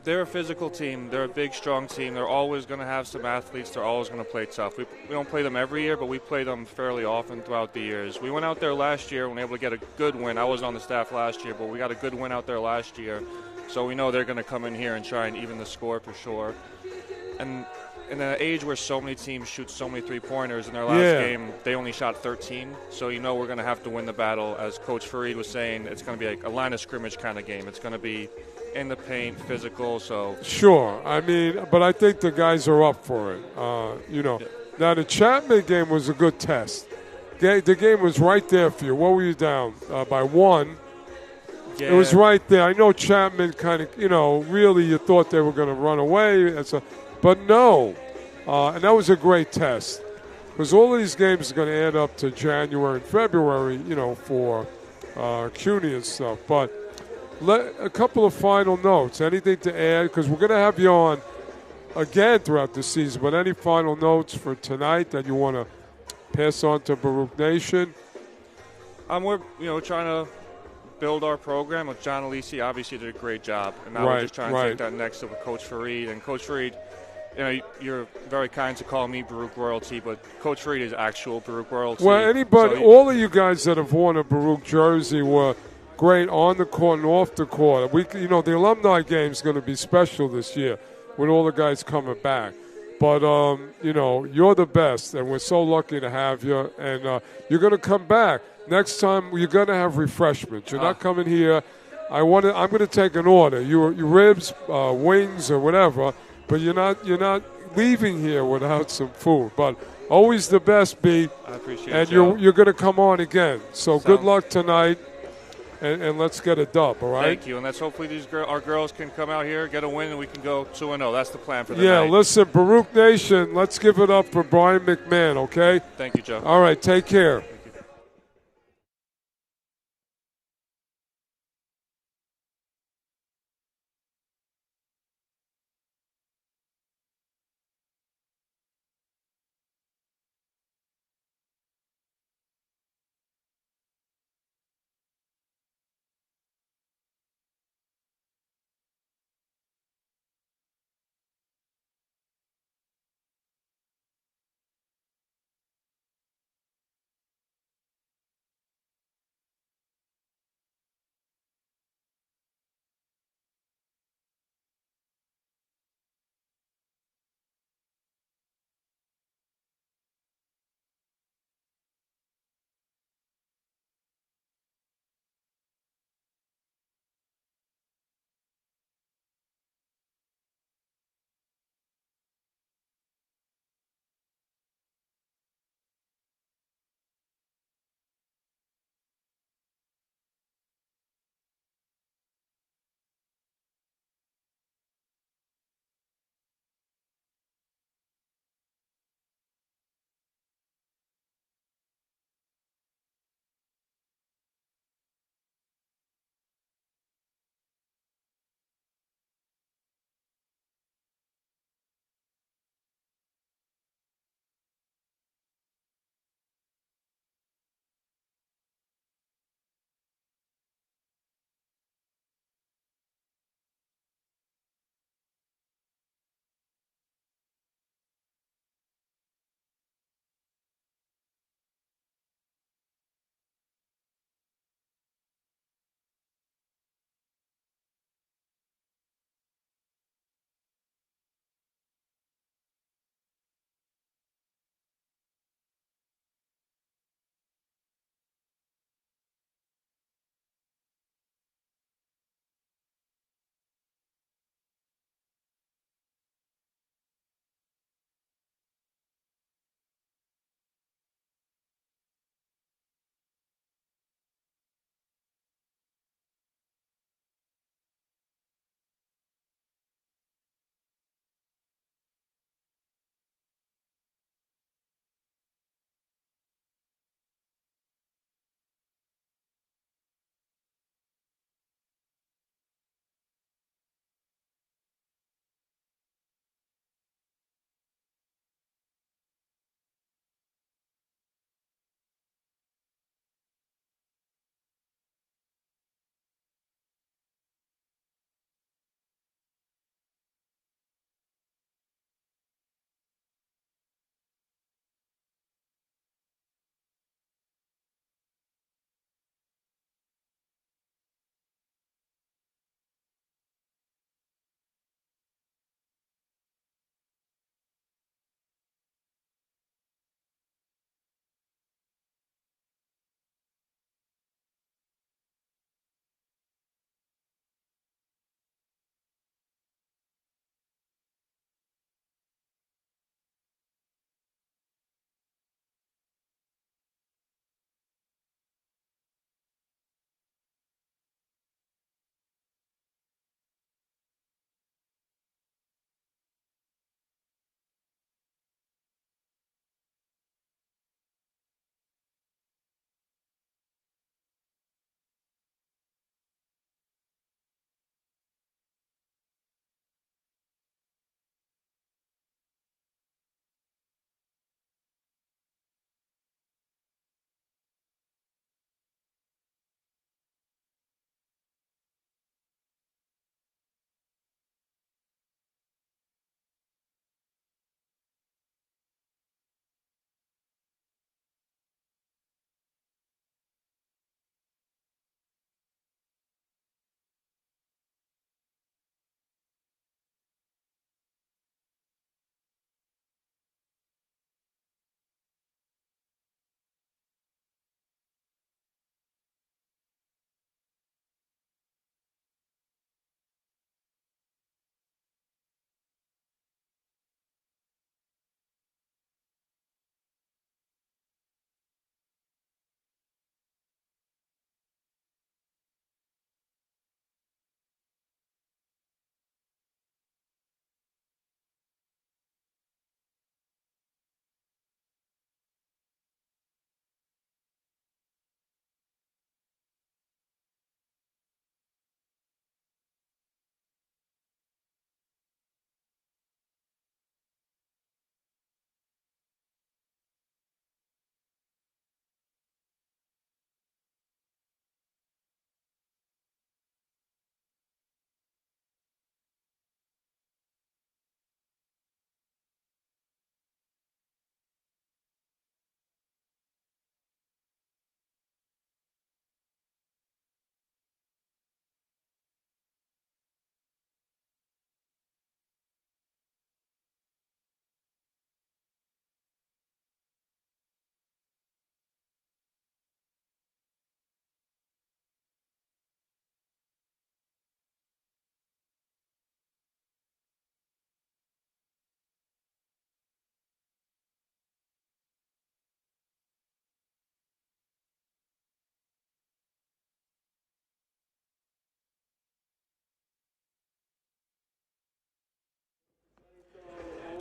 they're a physical team. They're a big, strong team. They're always going to have some athletes. They're always going to play tough. We don't play them every year, but we play them fairly often throughout the years. We went out there last year and were able to get a good win. I was on the staff last year, but we got a good win out there last year. So we know they're going to come in here and try and even the score for sure. And in an age where so many teams shoot so many three-pointers, in their last game, they only shot 13. So you know we're going to have to win the battle. As Coach Fareed was saying, it's going to be a line of scrimmage kind of game. It's going to be in the paint, physical. So sure, I mean, but I think the guys are up for it. Now the Chapman game was a good test. The game was right there for you. What were you down by 1? Yeah. It was right there. I know Chapman kind of, really you thought they were going to run away, but no. And that was a great test because all of these games are going to add up to January and February, for CUNY and stuff. But a couple of final notes. Anything to add? Because we're going to have you on again throughout the season. But any final notes for tonight that you want to pass on to Baruch Nation? We're trying to build our program. With John Alisi, obviously did a great job, and now we're just trying to take that next step with Coach Fareed. And Coach Fareed, you're very kind to call me Baruch royalty, but Coach Fareed is actual Baruch royalty. Well, all of you guys that have worn a Baruch jersey were great on the court and off the court. The alumni game is going to be special this year with all the guys coming back. But, you're the best, and we're so lucky to have you. And you're going to come back. Next time, you're going to have refreshments. You're not coming here. I'm going to take an order. Your ribs, wings, or whatever. But you're not leaving here without some food. But always the best, B. I appreciate it. And you're going to come on again. So good luck tonight. And let's get a dub, all right? Thank you, and let's hopefully our girls can come out here, get a win, and we can go 2-0. That's the plan for the night. Listen, Baruch Nation, let's give it up for Brian McMahon, okay? Thank you, Joe. All right, take care.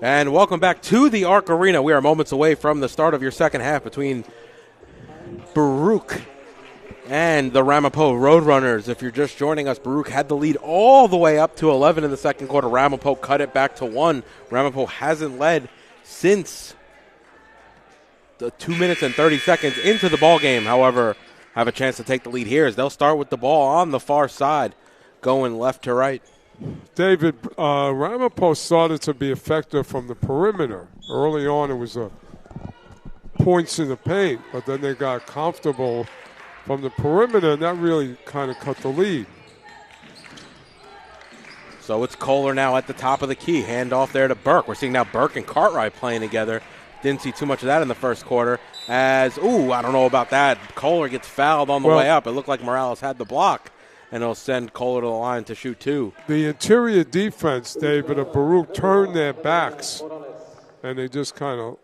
And welcome back to the Arc Arena. We are moments away from the start of your second half between Baruch and the Ramapo Roadrunners. If you're just joining us, Baruch had the lead all the way up to 11 in the second quarter. Ramapo cut it back to 1. Ramapo hasn't led since the 2 minutes and 30 seconds into the ball game. However, have a chance to take the lead here as they'll start with the ball on the far side, going left to right. David, Ramapo started to be effective from the perimeter. Early on, it was points in the paint, but then they got comfortable from the perimeter, and that really kind of cut the lead. So it's Kohler now at the top of the key. Handoff there to Burke. We're seeing now Burke and Cartwright playing together. Didn't see too much of that in the first quarter. I don't know about that. Kohler gets fouled on the way up. It looked like Morales had the block, and it'll send Kohler to the line to shoot 2. The interior defense, David, of Baruch turned their backs, and they just kind of,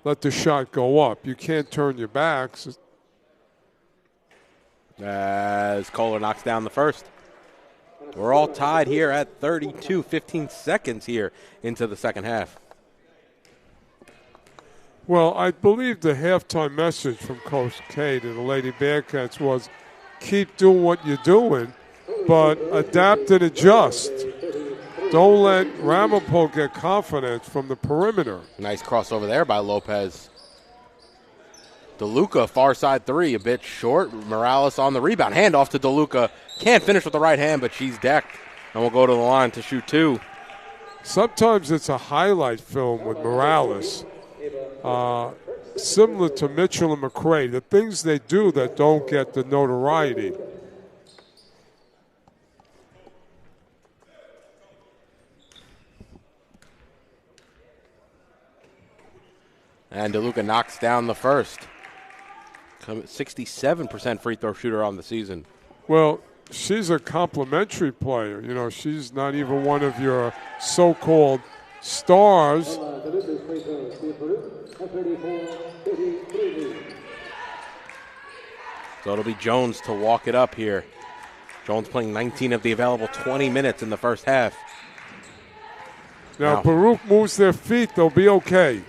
let the shot go up. You can't turn your backs. As Kohler knocks down the first. We're all tied here at 32, 15 seconds here into the second half. Well, I believe the halftime message from Coach K to the Lady Bearcats was keep doing what you're doing, but adapt and adjust. Don't let Ramapo get confidence from the perimeter. Nice crossover there by Lopez. DeLuca, far side 3, a bit short. Morales on the rebound. Handoff to DeLuca. Can't finish with the right hand, but she's decked. And we'll go to the line to shoot 2. Sometimes it's a highlight film with Morales. Similar to Mitchell and McCray, the things they do that don't get the notoriety. And DeLuca knocks down the first. 67% free throw shooter on the season. Well, she's a complimentary player. She's not even one of your so-called stars. So it'll be Jones to walk it up here. Jones playing 19 of the available 20 minutes in the first half. Now Baruch moves their feet, they'll be okay.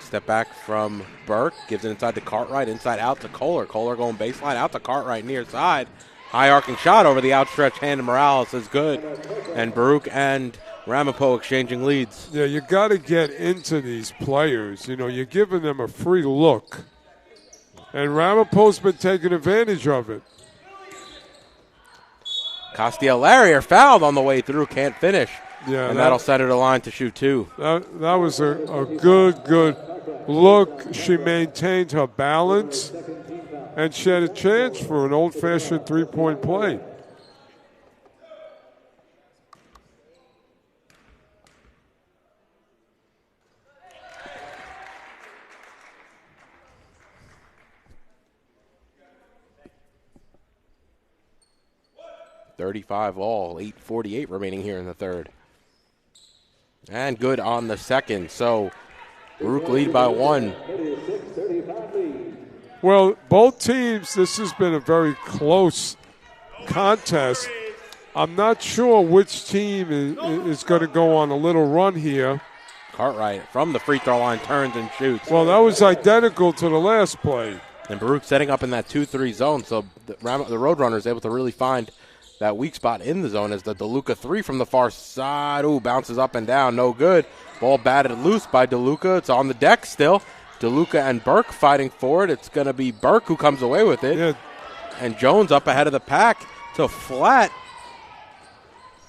Step back from Burke, gives it inside to Cartwright, inside out to Kohler. Kohler going baseline, out to Cartwright near side. High arcing shot over the outstretched hand of Morales is good. And Baruch and Ramapo exchanging leads. Yeah, you got to get into these players. You're giving them a free look. And Ramapo's been taking advantage of it. Castellari fouled on the way through, can't finish. Yeah, and that'll set her to line to shoot 2. That was a good look. She maintained her balance, and she had a chance for an old-fashioned three-point play. .35 all, 8:48 remaining here in the third. And good on the second. So Baruch lead by 1. Well, both teams, this has been a very close contest. I'm not sure which team is going to go on a little run here. Cartwright from the free throw line turns and shoots. Well, that was identical to the last play. And Baruch setting up in that 2-3 zone, so the Roadrunners able to really find that weak spot in the zone as the DeLuca 3 from the far side. Bounces up and down, no good. Ball batted loose by DeLuca. It's on the deck still. DeLuca and Burke fighting for it. It's going to be Burke who comes away with it. Yeah. And Jones up ahead of the pack to flat.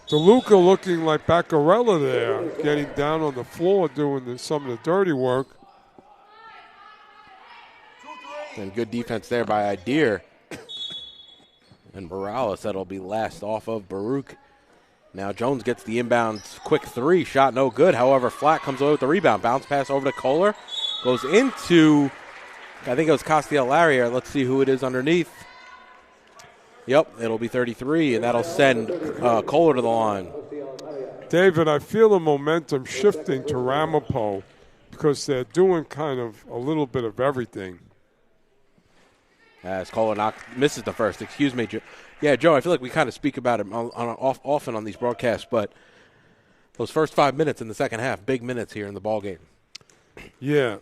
DeLuca looking like Baccarella there, getting down on the floor, doing some of the dirty work. And good defense there by Adair. And Morales, that'll be last off of Baruch. Now Jones gets the inbound quick 3, shot no good. However, Flat comes away with the rebound. Bounce pass over to Kohler. Goes into, I think it was Castellari. Let's see who it is underneath. Yep, it'll be 33, and that'll send Kohler to the line. David, I feel the momentum shifting to Ramapo because they're doing kind of a little bit of everything. As Kohler misses the first. Excuse me, Joe. Yeah, Joe, I feel like we kind of speak about him often on these broadcasts, but Those first 5 minutes in the second half, big minutes here in the ball game. Yeah.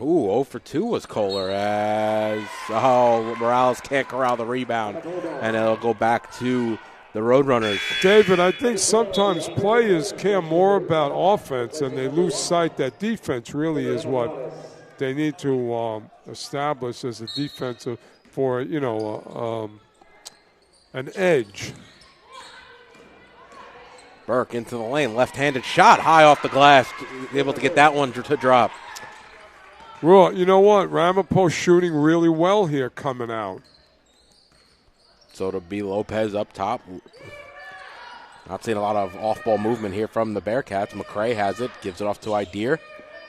Ooh, 0 for 2 was Kohler as, Morales can't corral the rebound, and it'll go back to the Roadrunners. David, I think sometimes players care more about offense and they lose sight that defense really is what they need to establish as a defensive for, an edge. Burke into the lane, left-handed shot, high off the glass, able to get that one to drop. Well, you know what? Ramapo shooting really well here coming out. So it'll be Lopez up top. Not seeing a lot of off-ball movement here from the Bearcats. McCray has it, gives it off to Ideer.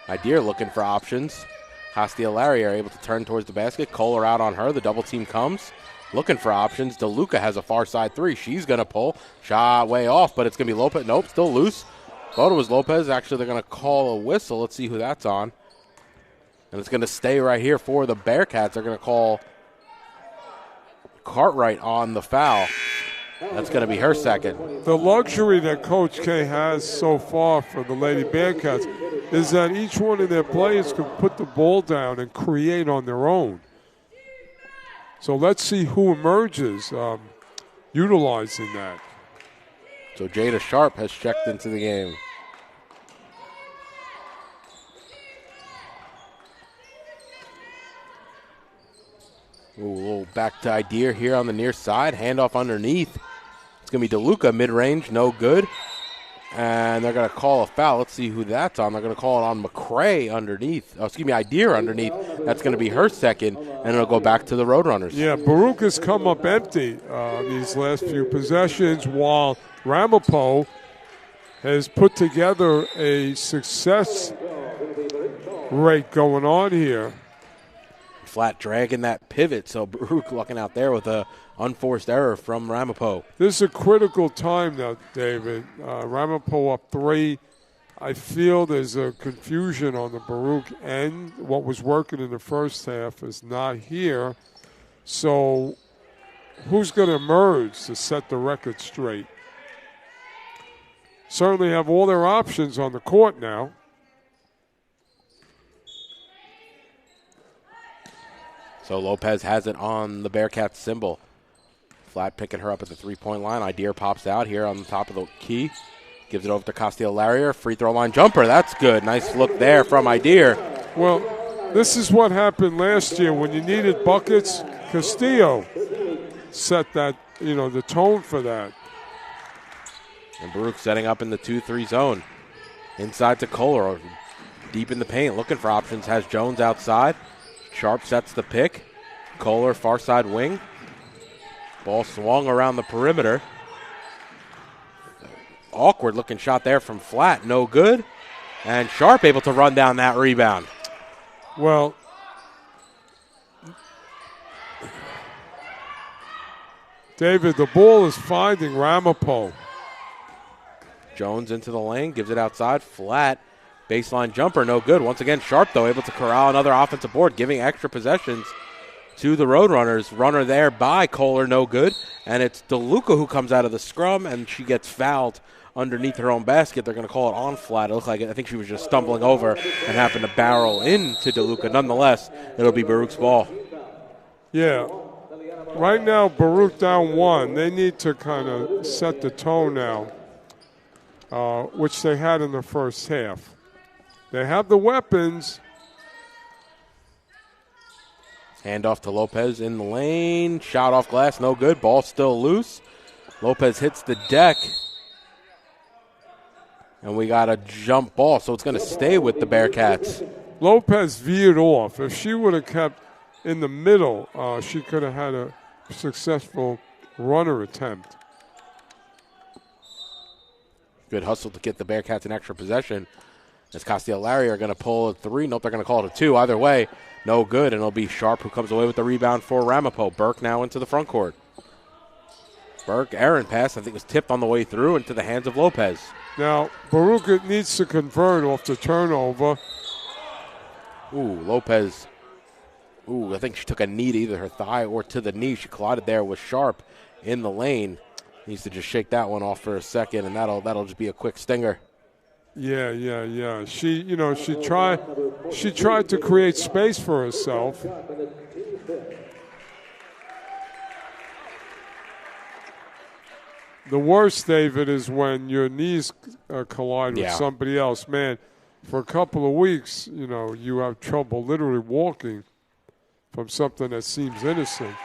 Ideer looking for options. Castiglieri are able to turn towards the basket. Kohler out on her. The double team comes. Looking for options. DeLuca has a far side three. She's going to pull. Shot way off, but it's going to be Lopez. Nope, still loose. Thought it was Lopez. Actually, they're going to call a whistle. Let's see who that's on. And it's going to stay right here for the Bearcats. They're going to call Cartwright on the foul. That's going to be her second. The luxury that Coach K has so far for the Lady Bearcats is that each one of their players can put the ball down and create on their own. So let's see who emerges utilizing that. So Jada Sharp has checked into the game. Ooh, a little back to Ideer here on the near side. Handoff underneath. It's going to be DeLuca mid-range, no good. And they're going to call a foul. Let's see who that's on. They're going to call it on McCray underneath. Ideer underneath. That's going to be her second, and it'll go back to the Roadrunners. Yeah, Baruch has come up empty these last few possessions, while Ramapo has put together a success rate going on here. Flat dragging that pivot, so Baruch looking out there with a unforced error from Ramapo. This is a critical time now, David. Ramapo up 3. I feel there's a confusion on the Baruch end. What was working in the first half is not here. So who's going to emerge to set the record straight? Certainly have all their options on the court now. So Lopez has it on the Bearcats symbol. Flat picking her up at the three-point line. Ideer pops out here on the top of the key. Gives it over to Castiglieri. Free throw line jumper. That's good. Nice look there from Ideer. Well, this is what happened last year. When you needed buckets, Castillo set that, the tone for that. And Baruch setting up in the 2-3 zone. Inside to Kohler. Deep in the paint. Looking for options. Has Jones outside. Sharp sets the pick. Kohler far side wing. Ball swung around the perimeter. Awkward looking shot there from Flat. No good. And Sharp able to run down that rebound. Well, David, the ball is finding Ramapo. Jones into the lane. Gives it outside. Flat. Baseline jumper. No good. Once again, Sharp, though, able to corral another offensive board, giving extra possessions to the Roadrunners. Runner there by Kohler, no good. And it's DeLuca who comes out of the scrum, and she gets fouled underneath her own basket. They're going to call it on Flat. It looks like I think she was just stumbling over and happened to barrel into DeLuca. Nonetheless, it'll be Baruch's ball. Yeah. Right now, Baruch down 1. They need to kind of set the tone now, which they had in the first half. They have the weapons. Handoff to Lopez in the lane. Shot off glass, no good. Ball still loose. Lopez hits the deck. And we got a jump ball, so it's going to stay with the Bearcats. Lopez veered off. If she would have kept in the middle, she could have had a successful runner attempt. Good hustle to get the Bearcats an extra possession. As Castiglieri are going to pull a 3. Nope, they're going to call it a 2. Either way, no good, and it'll be Sharp who comes away with the rebound for Ramapo. Burke now into the front court. Burke, errant pass, I think was tipped on the way through into the hands of Lopez. Now, Baruch needs to convert off the turnover. Ooh, Lopez. I think she took a knee to either her thigh or to the knee. She collided there with Sharp in the lane. Needs to just shake that one off for a second, and that'll just be a quick stinger. Yeah. She tried to create space for herself. The worst, David, is when your knees collide with somebody else. Man, for a couple of weeks, you have trouble literally walking from something that seems innocent.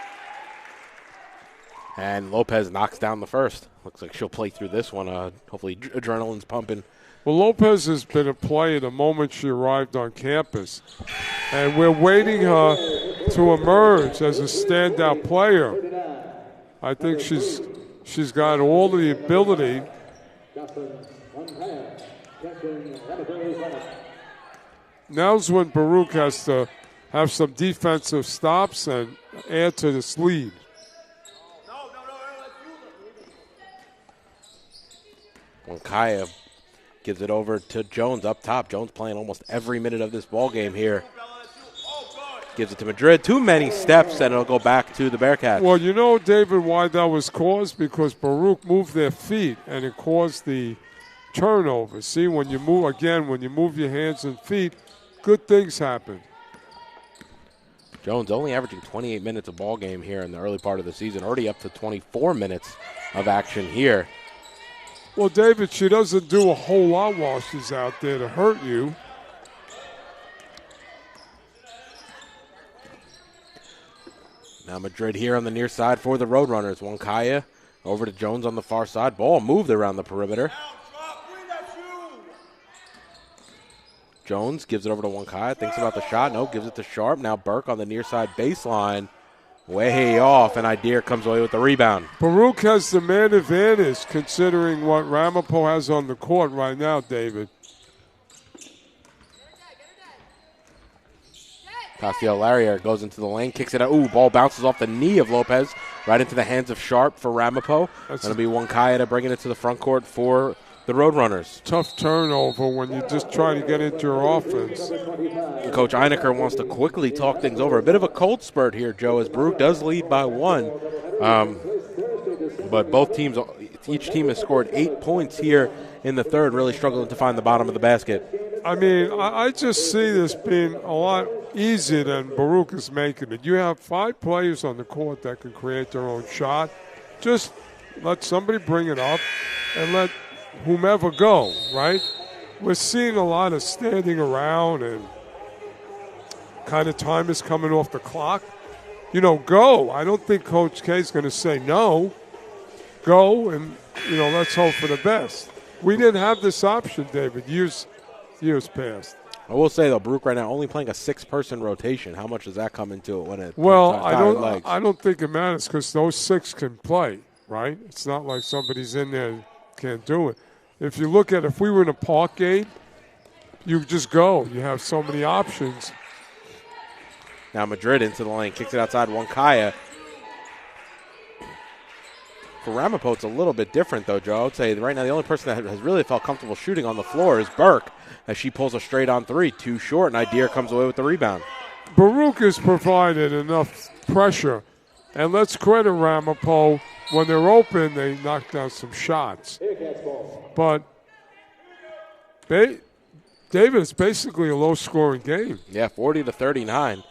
And Lopez knocks down the first. Looks like she'll play through this one. Hopefully adrenaline's pumping. Well, Lopez has been a player the moment she arrived on campus. And we're waiting her to emerge as a standout player. I think she's got all the ability. Now's when Baruch has to have some defensive stops and add to this lead. Kaya gives it over to Jones up top. Jones playing almost every minute of this ball game here. Gives it to Madrid. Too many steps, and it'll go back to the Bearcats. Well, you know, David, why that was caused? Because Baruch moved their feet, and it caused the turnover. See, when you move your hands and feet, good things happen. Jones only averaging 28 minutes of ball game here in the early part of the season, already up to 24 minutes of action here. Well, David, she doesn't do a whole lot while she's out there to hurt you. Now Madrid here on the near side for the Roadrunners. Wonkaya over to Jones on the far side. Ball moved around the perimeter. Jones gives it over to Wonkaya. Thinks about the shot. No, gives it to Sharp. Now Burke on the near side baseline. Way off, and Idir comes away with the rebound. Baruch has the man advantage considering what Ramapo has on the court right now, David. Castiel-Larrier goes into the lane, kicks it out. Ooh, ball bounces off the knee of Lopez, right into the hands of Sharp for Ramapo. That'll be Wonkaya to bring it into the front court for the Roadrunners. Tough turnover when you just try to get into your offense. Coach Einiker wants to quickly talk things over. A bit of a cold spurt here, Joe, as Baruch does lead by one. But both teams, each team has scored 8 points here in the third, really struggling to find the bottom of the basket. I mean, I just see this being a lot easier than Baruch is making it. You have 5 players on the court that can create their own shot. Just let somebody bring it up and let whomever go, right? We're seeing a lot of standing around and kind of time is coming off the clock. Go. I don't think Coach K is going to say no. Go and, let's hope for the best. We didn't have this option, David, years past. I will say, though, Baruch right now only playing a 6-person rotation. How much does that come into it when it I don't think it matters because those 6 can play, right? It's not like somebody's in there and can't do it. If you look at if we were in a park game, you just go. You have so many options. Now Madrid into the lane, kicks it outside. Wonkaya. For Ramapo, it's a little bit different, though, Joe. I would say right now the only person that has really felt comfortable shooting on the floor is Burke, as she pulls a straight-on 3, too short, and Idir comes away with the rebound. Baruch has provided enough pressure, and let's credit Ramapo. When they're open, they knock down some shots. But, David, it's basically a low-scoring game. Yeah, 40-39.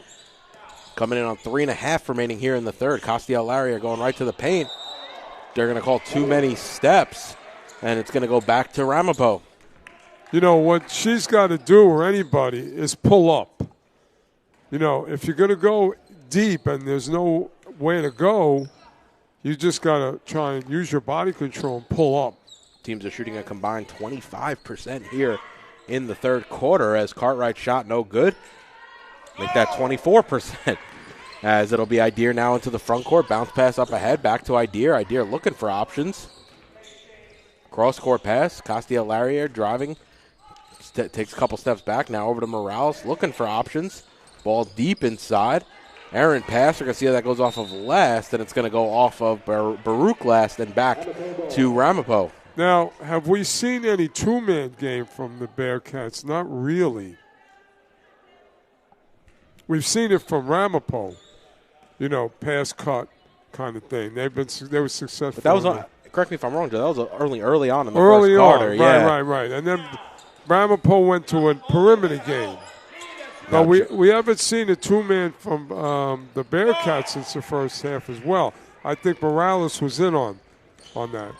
Coming in on 3.5 remaining here in the third. Castiel-Larrier going right to the paint. They're going to call too many steps, and it's going to go back to Ramapo. What she's got to do, or anybody, is pull up. If you're going to go deep and there's no way to go, you just got to try and use your body control and pull up. Teams are shooting a combined 25% here in the third quarter as Cartwright's shot no good. Make that 24%. As it'll be Idir now into the front court. Bounce pass up ahead. Back to Idir. Idir looking for options. Cross-court pass. Castiel-Larrier driving. Takes a couple steps back. Now over to Morales. Looking for options. Ball deep inside. Errant pass. We're going to see how that goes off of last. And it's going to go off of Baruch last and back to Ramapo. Now, have we seen any two-man game from the Bearcats? Not really. We've seen it from Ramapo. Pass cut kind of thing. They were successful. But that was correct me if I'm wrong, Joe, that was early on in the first quarter. Right. And then Ramapo went to a perimeter game. But we haven't seen a two-man from the Bearcats since the first half as well. I think Morales was in on that.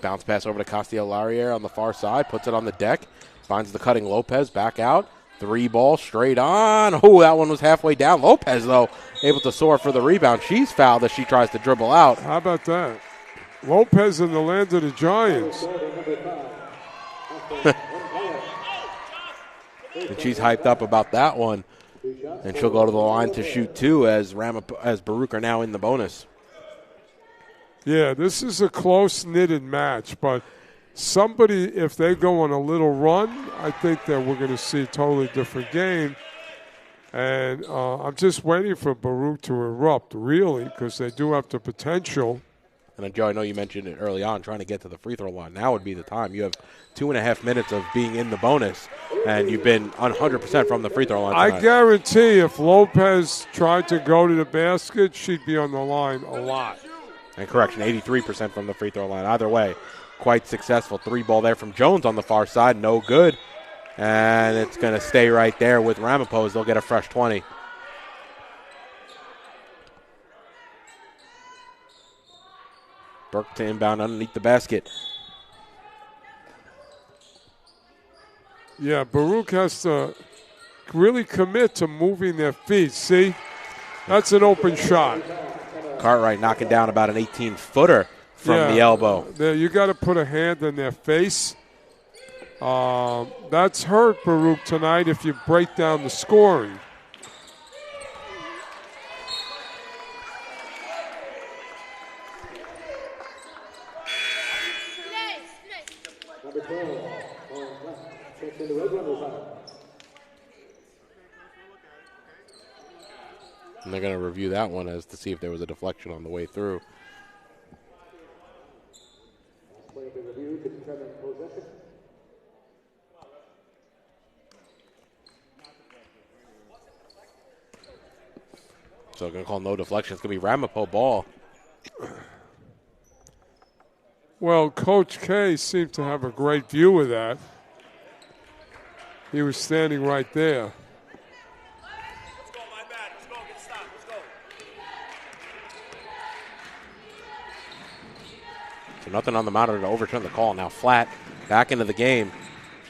Bounce pass over to Castillo-Larriere on the far side, puts it on the deck, finds the cutting Lopez, back out. 3 ball straight on. Oh, that one was halfway down. Lopez, though, able to soar for the rebound. She's fouled as she tries to dribble out. How about that? Lopez in the land of the Giants. And she's hyped up about that one. And she'll go to the line to shoot 2 as Baruch are now in the bonus. Yeah, this is a close-knitted match, but somebody, if they go on a little run, I think that we're going to see a totally different game. And I'm just waiting for Baruch to erupt, really, because they do have the potential. And, Joe, I know you mentioned it early on, trying to get to the free throw line. Now would be the time. You have 2.5 minutes of being in the bonus, and you've been 100% from the free throw line tonight. I guarantee if Lopez tried to go to the basket, she'd be on the line a lot. And correction, 83% from the free throw line. Either way, quite successful. 3 ball there from Jones on the far side. No good. And it's going to stay right there with Ramapo as they'll get a fresh 20. Burke to inbound underneath the basket. Yeah, Baruch has to really commit to moving their feet. See? That's an open shot. Cartwright knocking down about an 18-footer from the elbow. You got to put a hand in their face. That's hurt Baruch tonight if you break down the scoring. And they're going to review that one as to see if there was a deflection on the way through. So going to call no deflection. It's going to be Ramapo ball. Well, Coach K seemed to have a great view of that. He was standing right there. So nothing on the monitor to overturn the call. Now Flat back into the game.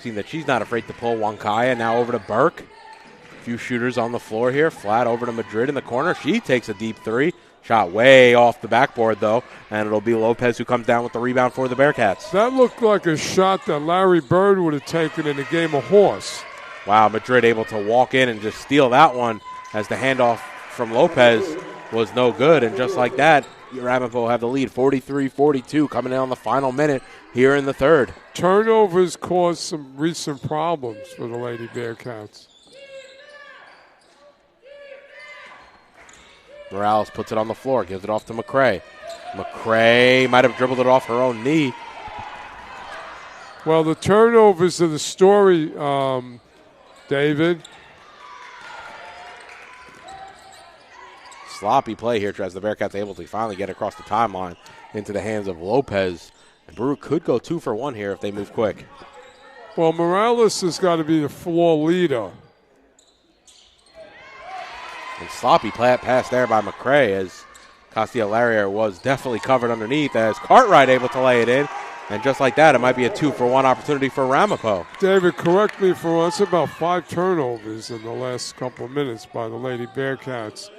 Seen that she's not afraid to pull Wankaya. Now over to Burke. A few shooters on the floor here. Flat over to Madrid in the corner. She takes a deep 3. Shot way off the backboard, though, and it'll be Lopez who comes down with the rebound for the Bearcats. That looked like a shot that Larry Bird would have taken in a game of horse. Wow, Madrid able to walk in and just steal that one as the handoff from Lopez was no good. And just like that, Ramapo have the lead, 43-42, coming in on the final minute here in the third. Turnovers caused some recent problems for the Lady Bearcats. Morales puts it on the floor, gives it off to McCray. McCray might have dribbled it off her own knee. Well, the turnovers are the story, David. Sloppy play here as the Bearcats able to finally get across the timeline into the hands of Lopez. And Baruch could go 2 for 1 here if they move quick. Well, Morales has got to be the floor leader. And sloppy pass there by McCray as Castillo-Larriere was definitely covered underneath as Cartwright able to lay it in. And just like that, it might be a 2 for 1 opportunity for Ramapo. David, correct me if I'm wrong. It's about 5 turnovers in the last couple of minutes by the Lady Bearcats.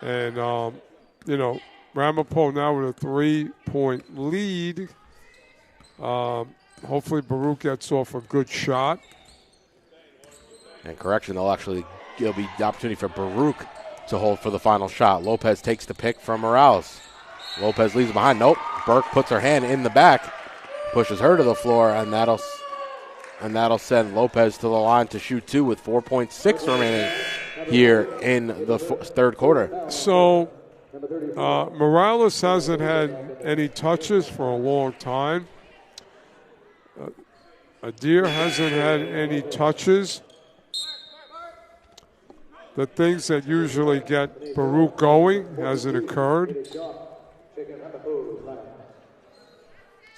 And, Ramapo now with a 3-point lead. Hopefully Baruch gets off a good shot. And correction, it'll be the opportunity for Baruch to hold for the final shot. Lopez takes the pick from Morales. Lopez leaves behind. Nope. Burke puts her hand in the back, pushes her to the floor, and that'll send Lopez to the line to shoot 2 with 4.6 remaining here in the third quarter. So Morales hasn't had any touches for a long time. Adair hasn't had any touches. The things that usually get Baruch going hasn't occurred.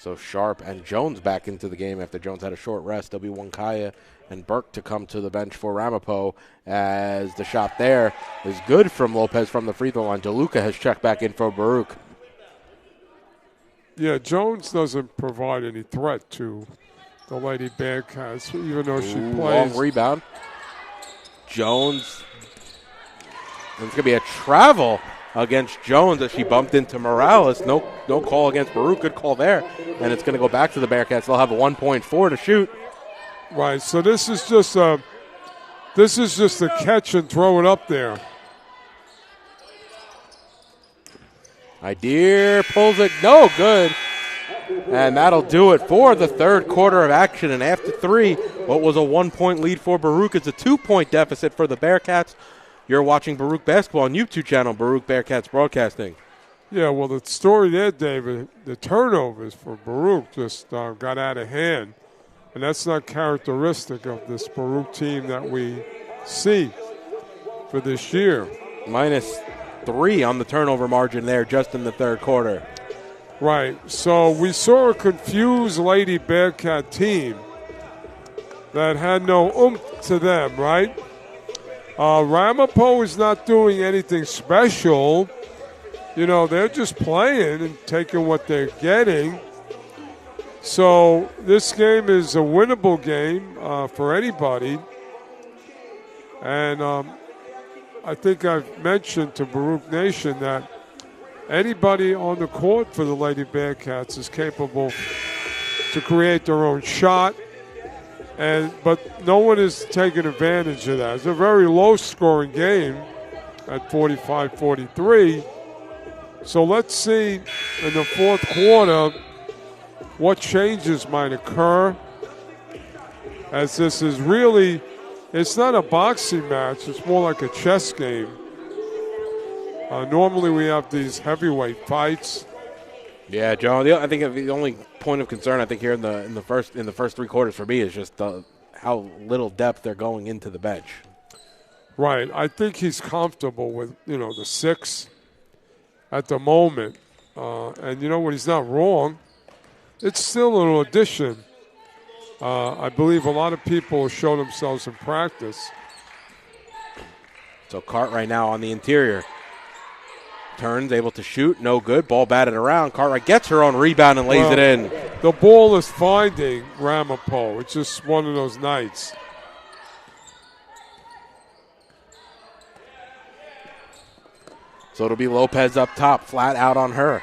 So Sharp and Jones back into the game after Jones had a short rest. There'll be Wonkaya and Burke to come to the bench for Ramapo, as the shot there is good from Lopez from the free throw line. DeLuca has checked back in for Baruch. Yeah, Jones doesn't provide any threat to the Lady Bearcats, even though she plays. Long rebound. Jones. It's going to be a travel against Jones as she bumped into Morales. No call against Baruch. Good call there. And it's going to go back to the Bearcats. They'll have a 1.4 to shoot. Right, so this is just a catch and throw it up there. Ideer pulls it. No good. And that'll do it for the third quarter of action. And after 3, what was a 1-point lead for Baruch is a 2-point deficit for the Bearcats. You're watching Baruch Basketball on YouTube channel, Baruch Bearcats Broadcasting. Yeah, well, the story there, David, the turnovers for Baruch just got out of hand. And that's not characteristic of this Baruch team that we see for this year. -3 on the turnover margin there just in the third quarter. Right. So we saw a confused Lady Bearcat team that had no oomph to them, right? Ramapo is not doing anything special. You know, they're just playing and taking what they're getting. So this game is a winnable game for anybody. And I think I've mentioned to Baruch Nation that anybody on the court for the Lady Bearcats is capable to create their own shot. But no one is taking advantage of that. It's a very low-scoring game at 45-43. So let's see in the fourth quarter what changes might occur, as this is really, it's not a boxing match, it's more like a chess game. Normally we have these heavyweight fights. Yeah, Joe, I think the only point of concern I think here in the first 3 quarters for me is just how little depth they're going into the bench. Right. I think he's comfortable with, the 6 at the moment. And you know what, he's not wrong. It's still an addition. I believe a lot of people show themselves in practice. So Cartwright now on the interior. Turns, able to shoot, no good. Ball batted around. Cartwright gets her own rebound and lays it in. The ball is finding Ramapo. It's just one of those nights. So it'll be Lopez up top, flat out on her.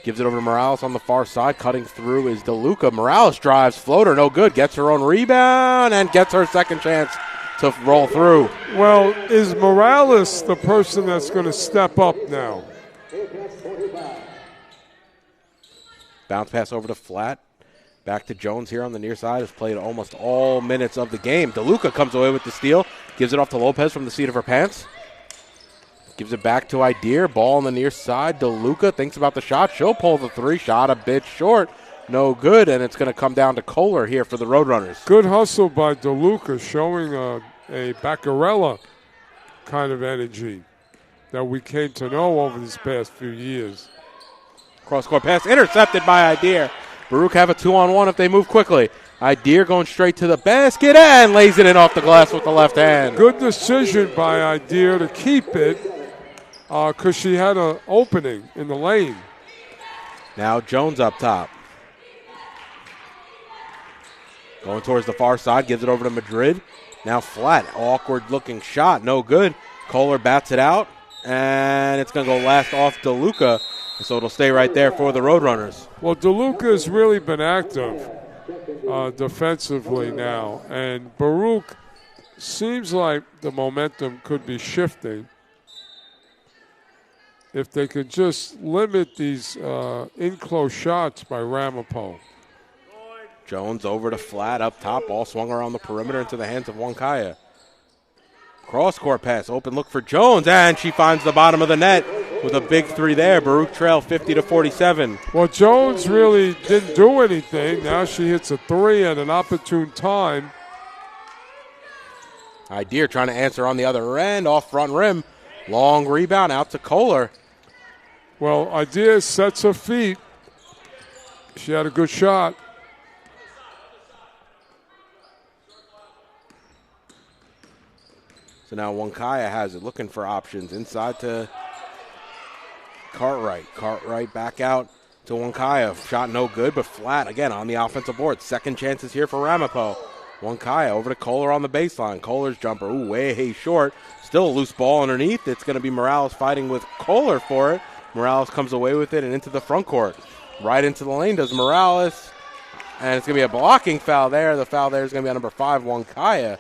Gives it over to Morales on the far side. Cutting through is DeLuca. Morales drives, floater, no good. Gets her own rebound and gets her second chance to roll through. Well, is Morales the person that's going to step up now? Bounce pass over to Flat. Back to Jones here on the near side. Has played almost all minutes of the game. DeLuca comes away with the steal. Gives it off to Lopez from the seat of her pants. Gives it back to Ideer. Ball on the near side. DeLuca thinks about the shot. She'll pull the 3. Shot a bit short. No good, and it's going to come down to Kohler here for the Roadrunners. Good hustle by DeLuca, showing a Baccarella kind of energy that we came to know over these past few years. Cross-court pass intercepted by Ideer. Baruch have a 2-on-1 if they move quickly. Ideer going straight to the basket and lays it in off the glass with the left hand. Good decision by Ideer to keep it because she had an opening in the lane. Now Jones up top. Going towards the far side, gives it over to Madrid. Now Flat, awkward-looking shot, no good. Kohler bats it out, and it's going to go last off DeLuca, so it'll stay right there for the Roadrunners. Well, DeLuca has really been active defensively now, and Baruch seems like the momentum could be shifting if they could just limit these in-close shots by Ramapo. Jones over to Flat up top. Ball swung around the perimeter into the hands of Wonkaya. Cross-court pass. Open look for Jones, and she finds the bottom of the net with a big 3 there. Baruch trail 50-47. Well, Jones really didn't do anything. Now she hits a 3 at an opportune time. Ideer trying to answer on the other end. Off front rim. Long rebound out to Kohler. Well, Ideer sets her feet. She had a good shot. So now Wonkaya has it, looking for options. Inside to Cartwright. Cartwright back out to Wonkaya. Shot no good, but flat again on the offensive board. Second chances here for Ramapo. Wonkaya over to Kohler on the baseline. Kohler's jumper, way short. Still a loose ball underneath. It's going to be Morales fighting with Kohler for it. Morales comes away with it and into the front court. Right into the lane does Morales. And it's going to be a blocking foul there. The foul there is going to be on number 5, Wonkaya.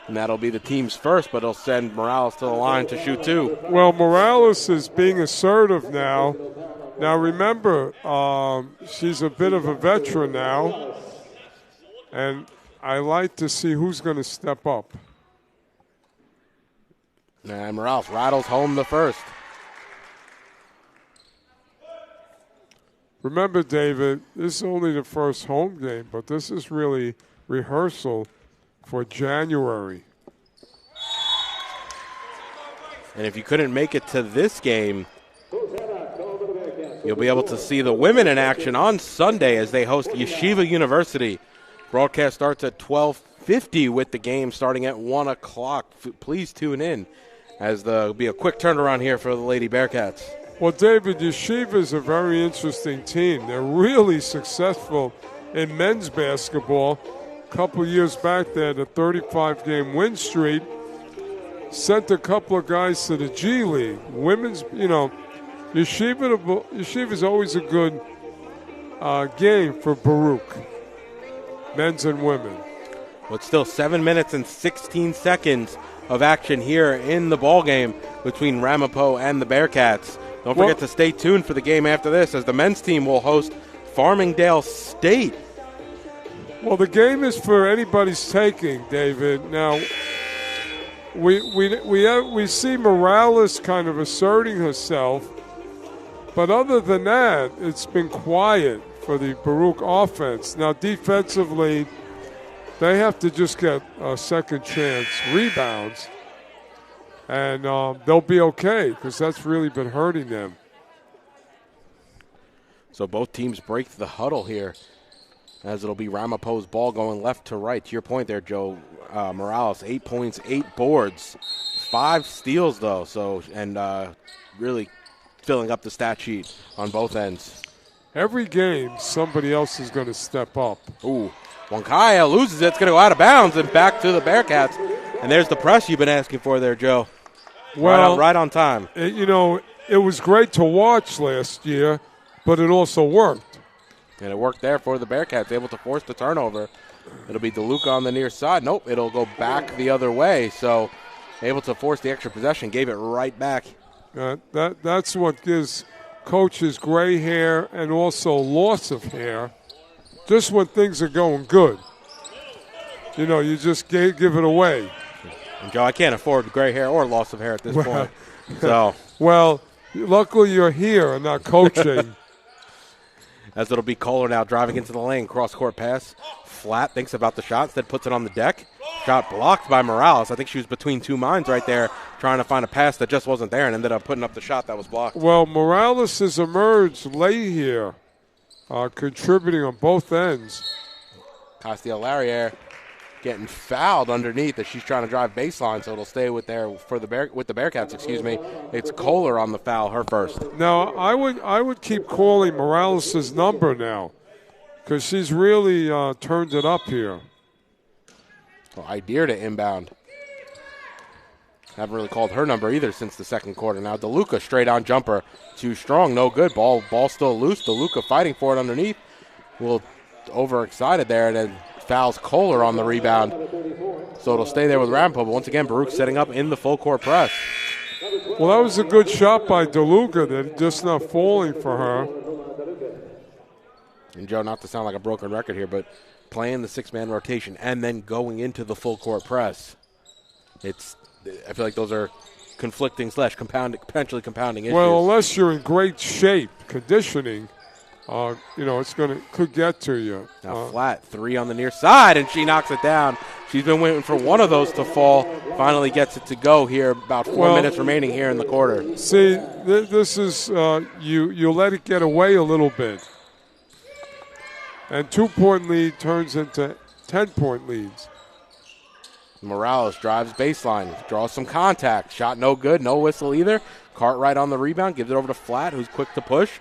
And that'll be the team's first, but it'll send Morales to the line to shoot 2. Well, Morales is being assertive now. Now, remember, she's a bit of a veteran now. And I like to see who's going to step up. And Morales rattles home the first. Remember, David, this is only the first home game, but this is really rehearsal for January. And if you couldn't make it to this game, you'll be able to see the women in action on Sunday as they host Yeshiva University. Broadcast starts at 12:50 with the game starting at 1 o'clock. Please tune in as there'll be a quick turnaround here for the Lady Bearcats. Well, David, Yeshiva is a very interesting team. They're really successful in men's basketball. A couple years back, they had a 35-game win streak. Sent a couple of guys to the G League. Women's, Yeshiva is always a good game for Baruch, men's and women. Well, it's still 7 minutes and 16 seconds of action here in the ball game between Ramapo and the Bearcats. Don't forget to stay tuned for the game after this as the men's team will host Farmingdale State. Well, the game is for anybody's taking, David. Now, we see Morales kind of asserting herself, but other than that, it's been quiet for the Baruch offense. Now, defensively, they have to just get a second chance rebounds, and they'll be okay because that's really been hurting them. So both teams break the huddle here as it'll be Ramapo's ball going left to right. To your point there, Joe, Morales, 8 points, 8 boards, 5 steals, though. So and really filling up the stat sheet on both ends. Every game, somebody else is going to step up. Ooh, Wonkaya loses it. It's going to go out of bounds and back to the Bearcats. And there's the press you've been asking for there, Joe. Well, right on time. It was great to watch last year, but it also worked. And it worked there for the Bearcats, able to force the turnover. It'll be DeLuca on the near side. Nope, it'll go back the other way. So able to force the extra possession, gave it right back. That's what gives coaches gray hair and also loss of hair. Just when things are going good, you just give it away. And Joe, I can't afford gray hair or loss of hair at this point. So, well, luckily you're here and not coaching. As it'll be Kohler now driving into the lane, cross-court pass, flat, thinks about the shot, instead puts it on the deck. Shot blocked by Morales. I think she was between two minds right there, trying to find a pass that just wasn't there and ended up putting up the shot that was blocked. Well, Morales has emerged late here, contributing on both ends. Castiel-Larriere getting fouled underneath as she's trying to drive baseline, so it'll stay with the Bearcats. It's Kohler on the foul, her first. Now I would keep calling Morales' number now, because she's really turned it up here. Well, idea to inbound. Haven't really called her number either since the second quarter. Now DeLuca straight on jumper, too strong, no good. Ball still loose. DeLuca fighting for it underneath. A little overexcited there, and then fouls Kohler on the rebound. So it'll stay there with Ramapo, but once again, Baruch setting up in the full court press. Well, that was a good shot by DeLuca, that just not falling for her. And Joe, not to sound like a broken record here, but playing the six-man rotation and then going into the full court press, I feel like those are conflicting / potentially compounding issues. Well, unless you're in great shape, conditioning, could get to you. Now flat, 3 on the near side, and she knocks it down. She's been waiting for one of those to fall. Finally gets it to go here. About 4 minutes remaining here in the quarter. See, this is you let it get away a little bit. And 2-point lead turns into 10-point leads. Morales drives baseline, draws some contact. Shot no good, no whistle either. Cartwright on the rebound, gives it over to Flat, who's quick to push.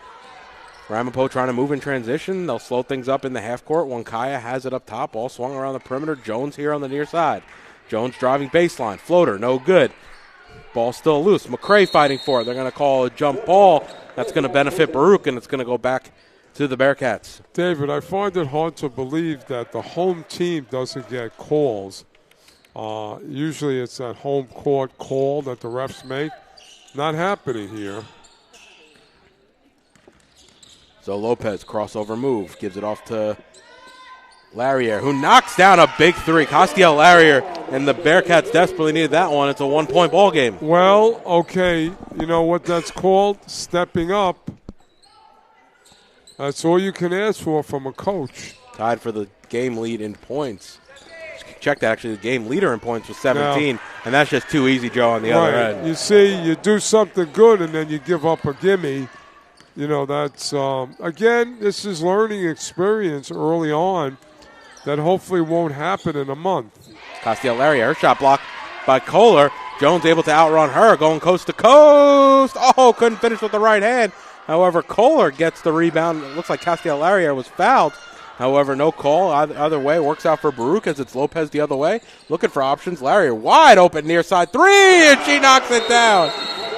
Ramapo trying to move in transition. They'll slow things up in the half court. Wankaya has it up top, all swung around the perimeter. Jones here on the near side. Jones driving baseline, floater, no good. Ball still loose. McCray fighting for it. They're going to call a jump ball. That's going to benefit Baruch, and it's going to go back to the Bearcats. David, I find it hard to believe that the home team doesn't get calls. Usually it's that home court call that the refs make. Not happening here. So Lopez, crossover move, gives it off to Larrier, who knocks down a big three. Castiel Larrier, and the Bearcats desperately needed that one. It's a 1-point ball game. Well, okay, you know what that's called? Stepping up. That's all you can ask for from a coach. Tied for the game lead in points. Check that, actually, the game leader in points was 17, and that's just too easy, Joe, on the other end. You see, you do something good and then you give up a gimme. You know, that's, again, this is learning experience early on that hopefully won't happen in a month. Castiel Larrier, her shot blocked by Kohler. Jones able to outrun her, going coast to coast. Oh, couldn't finish with the right hand. However, Kohler gets the rebound. It looks like Castiel Larrier was fouled. However, no call. Either way, works out for Baruch as it's Lopez the other way. Looking for options. Larrier wide open near side three, and she knocks it down.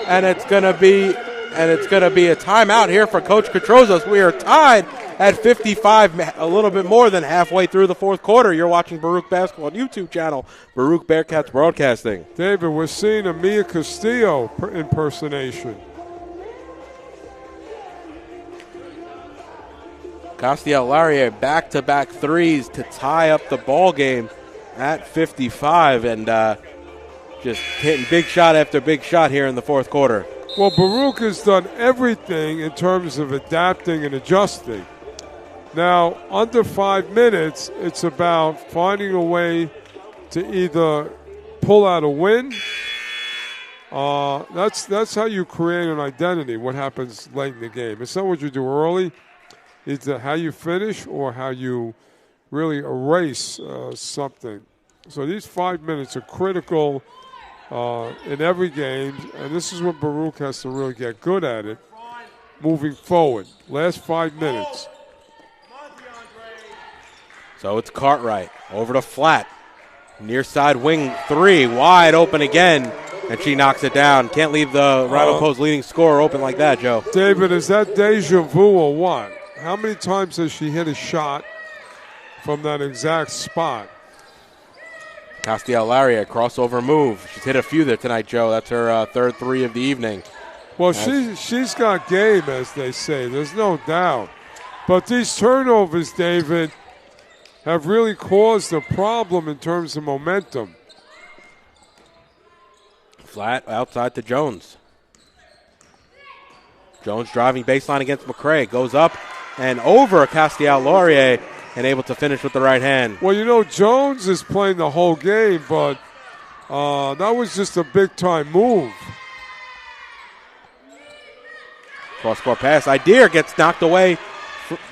And it's going to be a timeout here for Coach Catrozos. We are tied at 55, a little bit more than halfway through the fourth quarter. You're watching Baruch Basketball YouTube channel, Baruch Bearcats Broadcasting. David, we're seeing a Mia Castillo impersonation. Castiel Larrier back-to-back threes to tie up the ball game at 55, and just hitting big shot after big shot here in the fourth quarter. Well, Baruch has done everything in terms of adapting and adjusting. Now, under 5 minutes, it's about finding a way to either pull out a win. That's how you create an identity, what happens late in the game. It's not what you do early. It's how you finish or how you really erase something. So these 5 minutes are critical in every game, and this is when Baruch has to really get good at it moving forward. Last 5 minutes. So it's Cartwright over to Flat. Near side wing three, wide open again, and she knocks it down. Can't leave the Ramapo's leading scorer open like that, Joe. David, is that deja vu or what? How many times has she hit a shot from that exact spot? Castiel Larrier, crossover move. She's hit a few there tonight, Joe. That's her third three of the evening. Well, she's got game, as they say. There's no doubt. But these turnovers, David, have really caused a problem in terms of momentum. Flat outside to Jones. Jones driving baseline against McCray. Goes up and over Castiel Larrier and able to finish with the right hand. Well, you know, Jones is playing the whole game, but that was just a big-time move. Cross-court pass. Ideer gets knocked away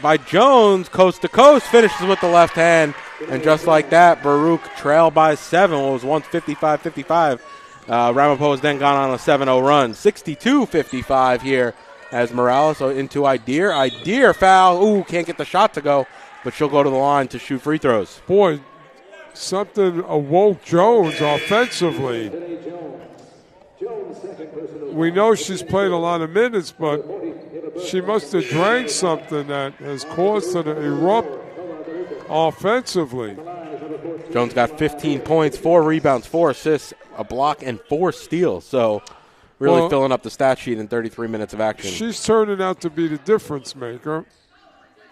by Jones. Coast to coast. Finishes with the left hand. And just like that, Baruch trailed by 7. It was once 55-55. Ramapo has then gone on a 7-0 run. 62-55 here as Morales into Ideer. Ideer foul. Ooh, can't get the shot to go, but she'll go to the line to shoot free throws. Boy, something awoke Jones offensively. We know she's played a lot of minutes, but she must have drank something that has caused her to erupt offensively. Jones got 15 points, 4 rebounds, 4 assists, a block, and 4 steals. So really filling up the stat sheet in 33 minutes of action. She's turning out to be the difference maker.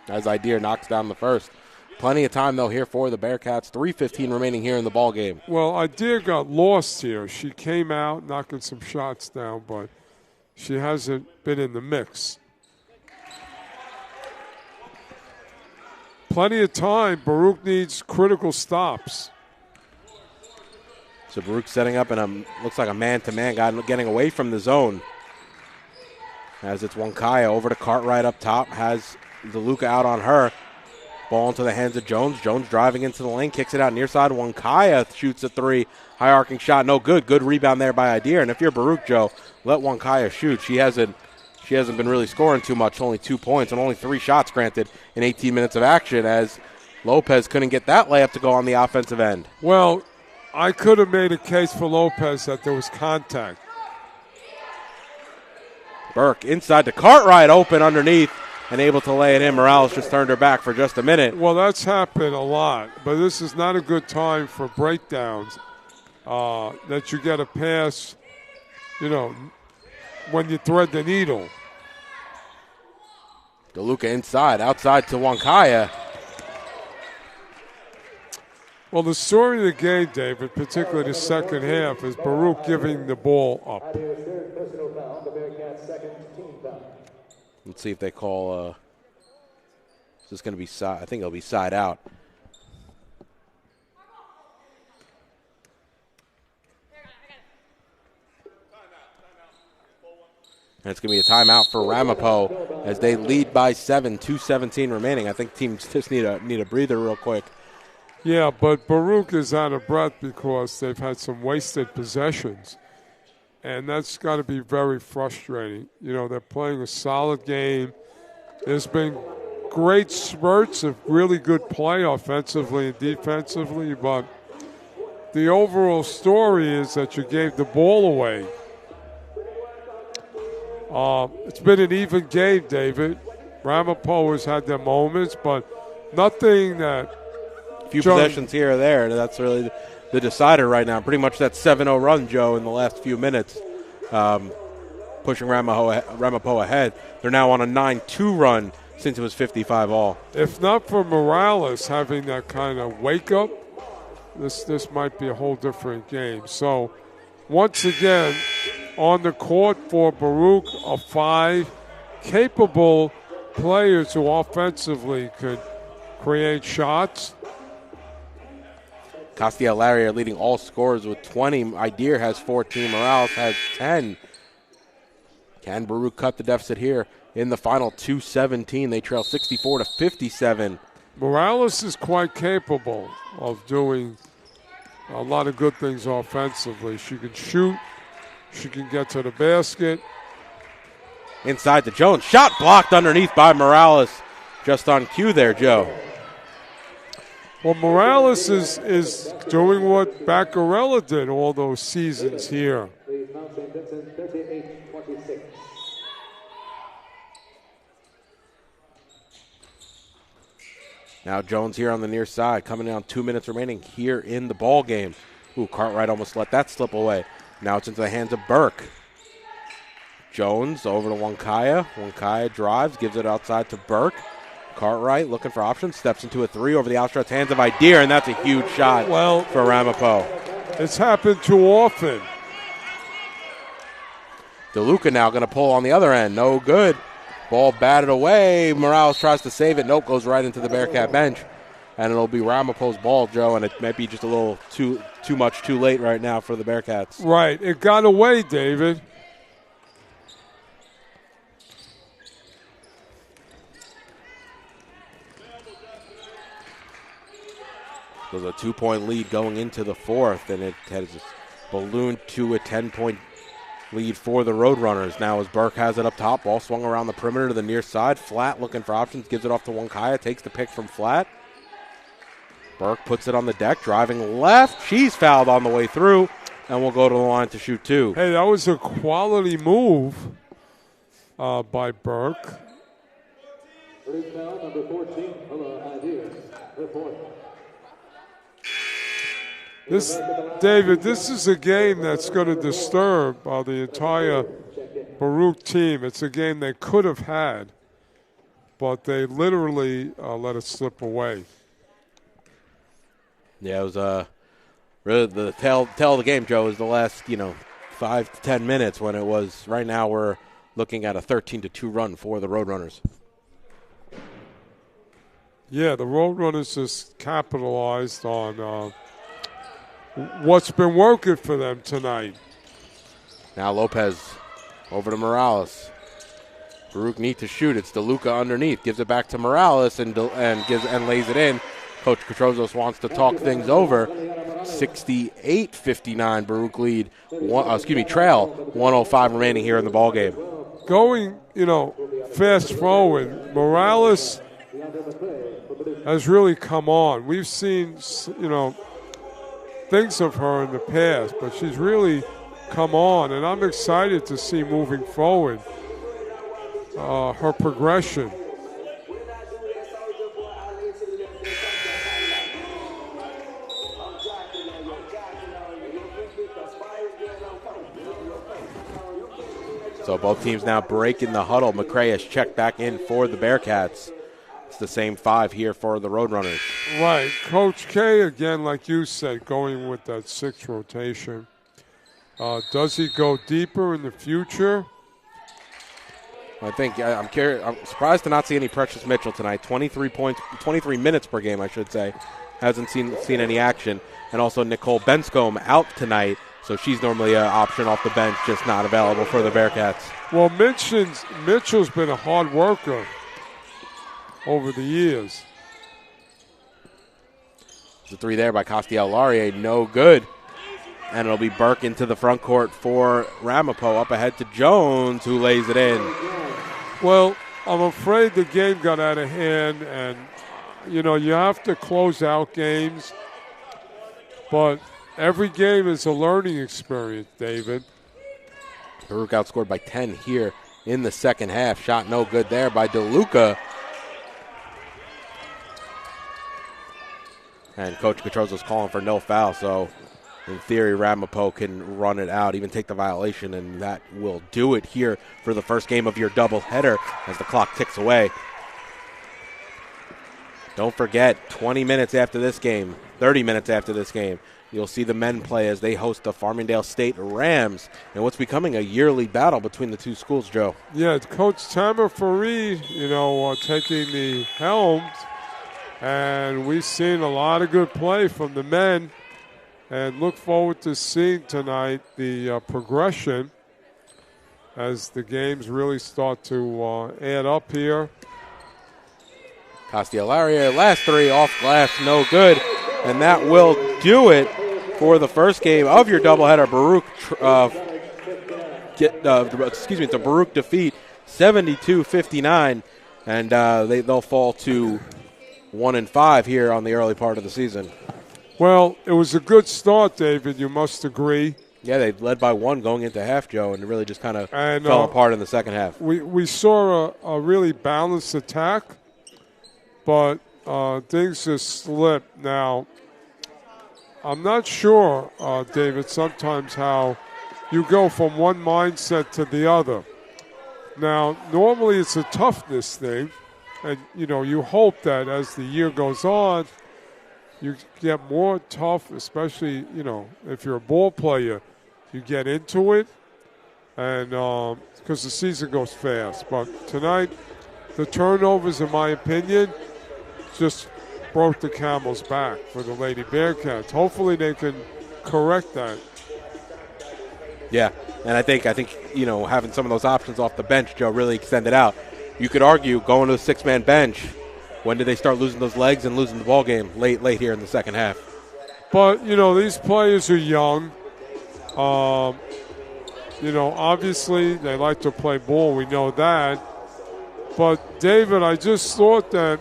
As Ideer knocks down the first. Plenty of time, though, here for the Bearcats. 3:15 remaining here in the ball game. Well, Ideer got lost here. She came out knocking some shots down, but she hasn't been in the mix. Plenty of time. Baruch needs critical stops. So Baruch setting up in looks like a man-to-man guy getting away from the zone. As it's Wankaya over to Cartwright up top. Has DeLuca out on her. Ball into the hands of Jones. Jones driving into the lane, kicks it out near side. Wonkaya shoots a three. High arcing shot, no good. Good rebound there by Adair. And if you're Baruch, Joe, let Wonkaya shoot. She hasn't been really scoring too much, only 2 points and only 3 shots granted in 18 minutes of action, as Lopez couldn't get that layup to go on the offensive end. Well, I could have made a case for Lopez that there was contact. Burke inside to Cartwright, open underneath and able to lay it in. Morales just turned her back for just a minute. Well, that's happened a lot, but this is not a good time for breakdowns. That you get a pass, when you thread the needle. DeLuca inside, outside to Wonkaya. Well, the story of the game, David, particularly the second half, is Baruch giving the ball up. Let's see if they call. Is this going to be side? I think it'll be side out. And it's going to be a timeout for Ramapo as they lead by 7, 2:17 remaining. I think teams just need a breather real quick. Yeah, but Baruch is out of breath because they've had some wasted possessions. And that's got to be very frustrating. They're playing a solid game. There's been great spurts of really good play offensively and defensively, but the overall story is that you gave the ball away. It's been an even game, David. Ramapo has had their moments, but nothing that... Few possessions here or there. That's really the decider right now. Pretty much that 7-0 run, Joe, in the last few minutes, pushing Ramapo ahead. They're now on a 9-2 run since it was 55-all. If not for Morales having that kind of wake-up, this might be a whole different game. So, once again, on the court for Baruch, are 5 capable players who offensively could create shots. Castiel-Larry leading all scorers with 20. Idir has 14. Morales has 10. Can Baruch cut the deficit here in the final 2:17? They trail 64-57. Morales is quite capable of doing a lot of good things offensively. She can shoot. She can get to the basket. Inside to Jones. Shot blocked underneath by Morales. Just on cue there, Joe. Well, Morales is doing what Baccarella did all those seasons here. Now Jones here on the near side, coming down 2 minutes remaining here in the ball game. Ooh, Cartwright almost let that slip away. Now it's into the hands of Burke. Jones over to Wonkaya. Wonkaya drives, gives it outside to Burke. Cartwright looking for options, steps into a 3 over the outstretched hands of Idir, and that's a huge shot for Ramapo. It's happened too often. DeLuca now going to pull on the other end. No good. Ball batted away. Morales tries to save it. Nope, goes right into the Bearcat bench. And it'll be Ramapo's ball, Joe, and it might be just a little too much too late right now for the Bearcats. Right. It got away, David. It was a 2-point lead going into the fourth, and it has ballooned to a 10-point lead for the Roadrunners. Now as Burke has it up top, ball swung around the perimeter to the near side. Flat looking for options, gives it off to Wonkaya, takes the pick from Flat. Burke puts it on the deck, driving left. She's fouled on the way through, and will go to the line to shoot 2. Hey, that was a quality move by Burke. Number 14, report. This is a game that's going to disturb the entire Baruch team. It's a game they could have had, but they literally let it slip away. Yeah, it was really the tell of the game, Joe, is the last 5 to 10 minutes when it was. Right now we're looking at a 13-2 run for the Roadrunners. Yeah, the Roadrunners just capitalized on what's been working for them tonight. Now Lopez over to Morales. Baruch need to shoot. It's DeLuca underneath. Gives it back to Morales and lays it in. Coach Petrozos wants to talk things over. 68-59 Baruch lead. Trail. 1:05 remaining here in the ball game. Going, fast forward, Morales has really come on. We've seen, things of her in the past, but she's really come on, and I'm excited to see moving forward her progression. So both teams now breaking the huddle. McCray has checked back in for the Bearcats. It's the same 5 here for the Roadrunners. Right. Coach K, again, like you said, going with that 6 rotation. Does he go deeper in the future? I think I'm curious. I'm surprised to not see any Precious Mitchell tonight. 23 minutes per game, I should say. Hasn't seen any action. And also Nicole Benscombe out tonight. So she's normally an option off the bench, just not available for the Bearcats. Well, Mitchell's been a hard worker over the years. The 3 there by Castiel-Laurier, no good. And it'll be Burke into the front court for Ramapo. Up ahead to Jones, who lays it in. Well, I'm afraid the game got out of hand, and, you have to close out games. But every game is a learning experience, David. Baruch outscored by 10 here in the second half. Shot no good there by DeLuca. And Coach Petrozzo's calling for no foul, so in theory Ramapo can run it out, even take the violation, and that will do it here for the first game of your doubleheader as the clock ticks away. Don't forget, 20 minutes after this game, 30 minutes after this game, you'll see the men play as they host the Farmingdale State Rams in what's becoming a yearly battle between the two schools, Joe. Yeah, Coach Tamer Fareed, taking the helm, and we've seen a lot of good play from the men, and look forward to seeing tonight the progression as the games really start to add up here. Castiel-Laurier, last 3 off glass, no good, and that will do it for the first game of your doubleheader. It's a Baruch defeat, 72-59, and they'll fall to 1-5 here on the early part of the season. Well, it was a good start, David. You must agree. Yeah, they led by 1 going into half, Joe, and it really just kind of fell apart in the second half. We saw a really balanced attack, but things just slipped. Now, I'm not sure, David, sometimes how you go from one mindset to the other. Now, normally it's a toughness thing, and, you hope that as the year goes on, you get more tough, especially, if you're a ball player, you get into it, and because the season goes fast. But tonight, the turnovers, in my opinion, just broke the camel's back for the Lady Bearcats. Hopefully they can correct that. Yeah, and I think having some of those options off the bench, Joe, really extended out. You could argue going to a 6-man bench, when did they start losing those legs and losing the ball game? Late here in the second half. But, these players are young. Obviously they like to play ball. We know that. But, David, I just thought that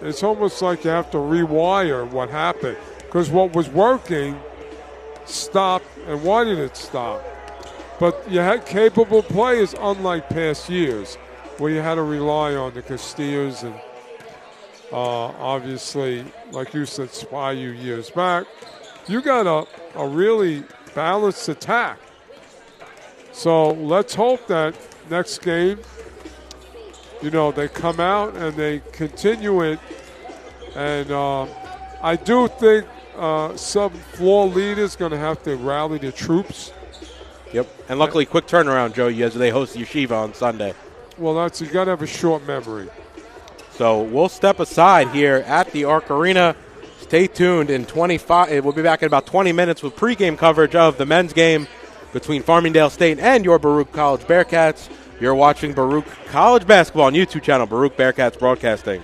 it's almost like you have to rewire what happened. Because what was working stopped, and why did it stop? But you had capable players, unlike past years, where you had to rely on the Castillos and obviously, like you said, Spyu years back. You got a really balanced attack. So let's hope that next game, they come out and they continue it. And I do think some floor leaders going to have to rally the troops. Yep, and luckily, quick turnaround, Joe, as they host Yeshiva on Sunday. Well, you got to have a short memory. So we'll step aside here at the Arc Arena. Stay tuned in 25. We'll be back in about 20 minutes with pregame coverage of the men's game between Farmingdale State and your Baruch College Bearcats. You're watching Baruch College Basketball on YouTube channel, Baruch Bearcats Broadcasting.